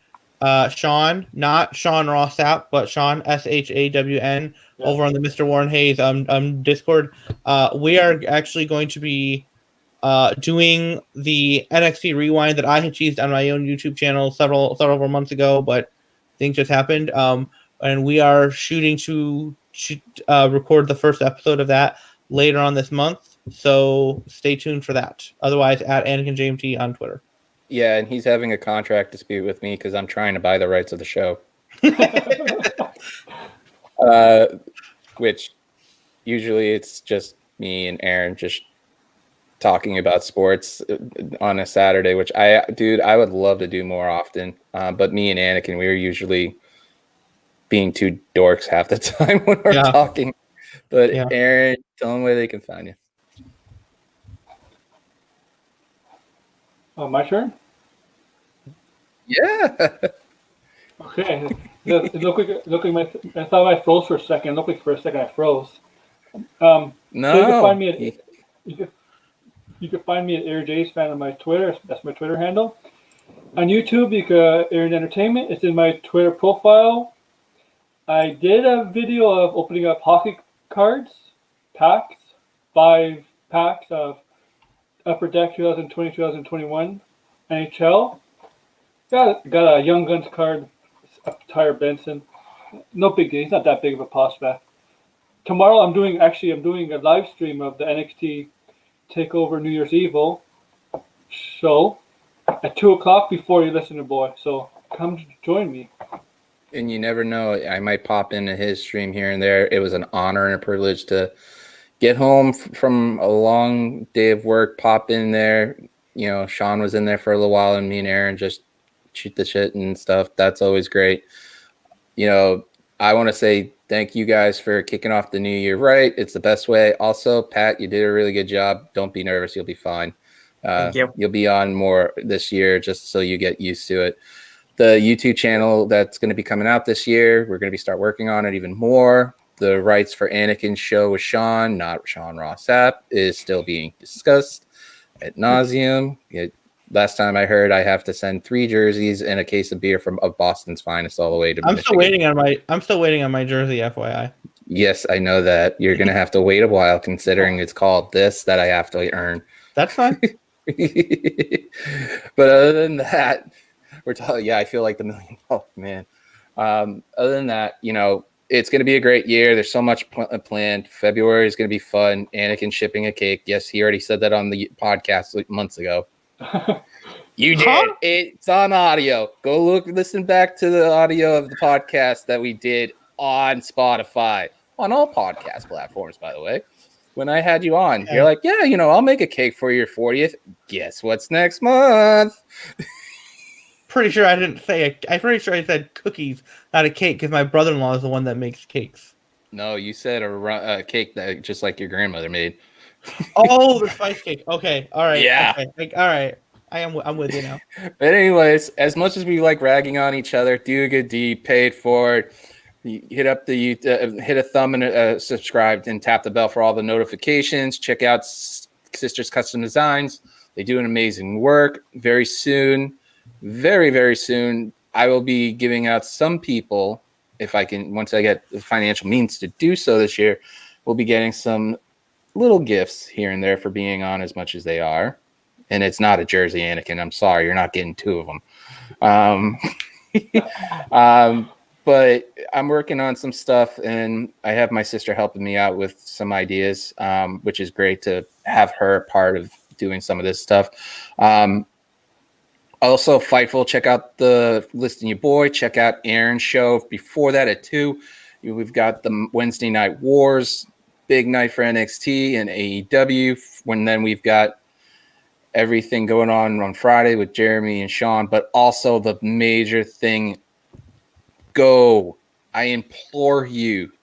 [SPEAKER 3] Sean, not Sean Ross Sapp, but Sean SHAWN, over on the Mr.Warren Hayes Discord. We are actually going to be doing the NXT Rewind that I had teased on my own YouTube channel several months ago, but things just happened. And we are shooting to record the first episode of that later on this month. So stay tuned for that. Otherwise, at AnakinJMT on Twitter.
[SPEAKER 1] Yeah, and he's having a contract dispute with me because I'm trying to buy the rights of the show. Which usually it's just me and Aaron just talking about sports on a Saturday, which I would love to do more often. But me and Anakin, we were usually being two dorks half the time when we're talking. But Aaron, tell them where they can find you.
[SPEAKER 2] Oh, my turn?
[SPEAKER 1] Yeah.
[SPEAKER 2] Okay. It looked like I thought I froze for a second. It looked like for a second I froze.
[SPEAKER 1] No.
[SPEAKER 2] So you can find me at you can find me at Air J's fan on my Twitter. That's my Twitter handle. On YouTube, you can Aaron Entertainment. It's in my Twitter profile. I did a video of opening up hockey cards, packs, 5 packs of Upper Deck 2020-2021 NHL. Got a Young Guns card, Tyre Benson. No big deal. He's not that big of a prospect. Tomorrow I'm doing a live stream of the NXT Takeover New Year's Evil show at 2:00 before you listen to Boy. So come join me.
[SPEAKER 1] And you never know, I might pop into his stream here and there. It was an honor and a privilege to get home from a long day of work, pop in there. You know, Sean was in there for a little while, and me and Aaron just shoot the shit and stuff. That's always great. You know, I want to say thank you guys for kicking off the new year right. It's the best way. Also, Pat, you did a really good job. Don't be nervous. You'll be fine.
[SPEAKER 4] Thank you.
[SPEAKER 1] You'll be on more this year just so you get used to it. The YouTube channel that's going to be coming out this year, we're going to be start working on it even more. The rights for Anakin's show with Sean, not Sean Ross Sapp, is still being discussed ad nauseum. Last time I heard, I have to send 3 jerseys and a case of beer from Boston's finest all the way to
[SPEAKER 3] I'm
[SPEAKER 1] Michigan.
[SPEAKER 3] still waiting on my jersey, FYI.
[SPEAKER 1] Yes, I know that. You're going to have to wait a while considering it's called this that I have to earn.
[SPEAKER 3] That's fine.
[SPEAKER 1] But other than that, we're talking. Yeah, I feel like the $1 million man. Other than that, it's going to be a great year. There's so much planned. February is going to be fun. Anakin shipping a cake. Yes, he already said that on the podcast months ago. You did.
[SPEAKER 3] Huh?
[SPEAKER 1] It's on audio. Go listen back to the audio of the podcast that we did on Spotify, on all podcast platforms, by the way. When I had you on, you're like, yeah, I'll make a cake for your 40th. Guess what's next month?
[SPEAKER 3] Pretty sure I didn't say I'm pretty sure I said cookies, not a cake, because my brother-in-law is the one that makes cakes.
[SPEAKER 1] No, you said a cake that just like your grandmother made.
[SPEAKER 3] Oh, the spice cake. Okay, all right.
[SPEAKER 1] Yeah.
[SPEAKER 3] Okay. All right. I'm with you now.
[SPEAKER 1] But anyways, as much as we like ragging on each other, do a good deed, pay it forward. Hit up the hit a thumb and subscribe and tap the bell for all the notifications. Check out Sisters Custom Designs. They do an amazing work. Very soon, very, very soon, I will be giving out some people, if I can, once I get the financial means to do so this year, we'll be getting some little gifts here and there for being on as much as they are. And it's not a jersey, Anakin. I'm sorry, you're not getting 2 of them. But I'm working on some stuff, and I have my sister helping me out with some ideas, which is great to have her part of doing some of this stuff. Also, Fightful, check out the Listing Your Boy. Check out Aaron's show before that at 2. We've got the Wednesday Night Wars, big night for NXT and AEW. Then we've got everything going on Friday with Jeremy and Sean, but also the major thing. Go. I implore you.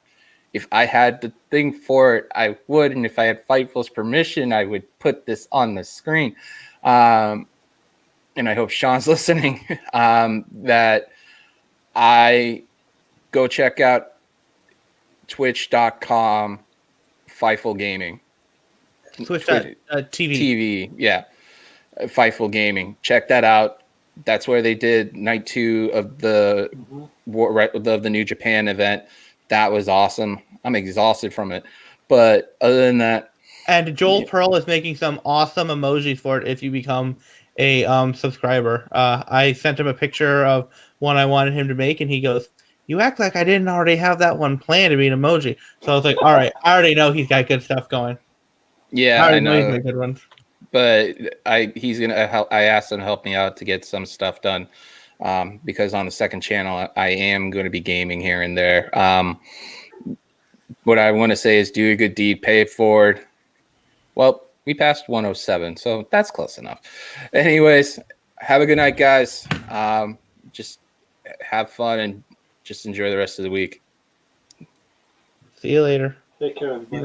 [SPEAKER 1] If I had the thing for it, I would. And if I had Fightful's permission, I would put this on the screen. And I hope Sean's listening, that I go check out twitch.com Fightful Gaming.
[SPEAKER 3] Twitch.tv.
[SPEAKER 1] TV, yeah. Fightful Gaming. Check that out. That's where they did night 2 of the of the New Japan event. That was awesome. I'm exhausted from it. But other than that.
[SPEAKER 3] And Joel Pearl is making some awesome emojis for it if you become a subscriber. I sent him a picture of one I wanted him to make, and he goes, "You act like I didn't already have that one planned to be an emoji." So I was like, all right, I already know he's got good stuff going.
[SPEAKER 1] Yeah, I know.
[SPEAKER 3] He's got good ones.
[SPEAKER 1] But he's gonna help. I asked him to help me out to get some stuff done, because on the second channel I am going to be gaming here and there. What I want to say is do a good deed, pay it forward. Well, we passed 107, so that's close enough. Anyways, have a good night, guys. Just have fun and just enjoy the rest of the week.
[SPEAKER 3] See you later.
[SPEAKER 2] Take care, everybody.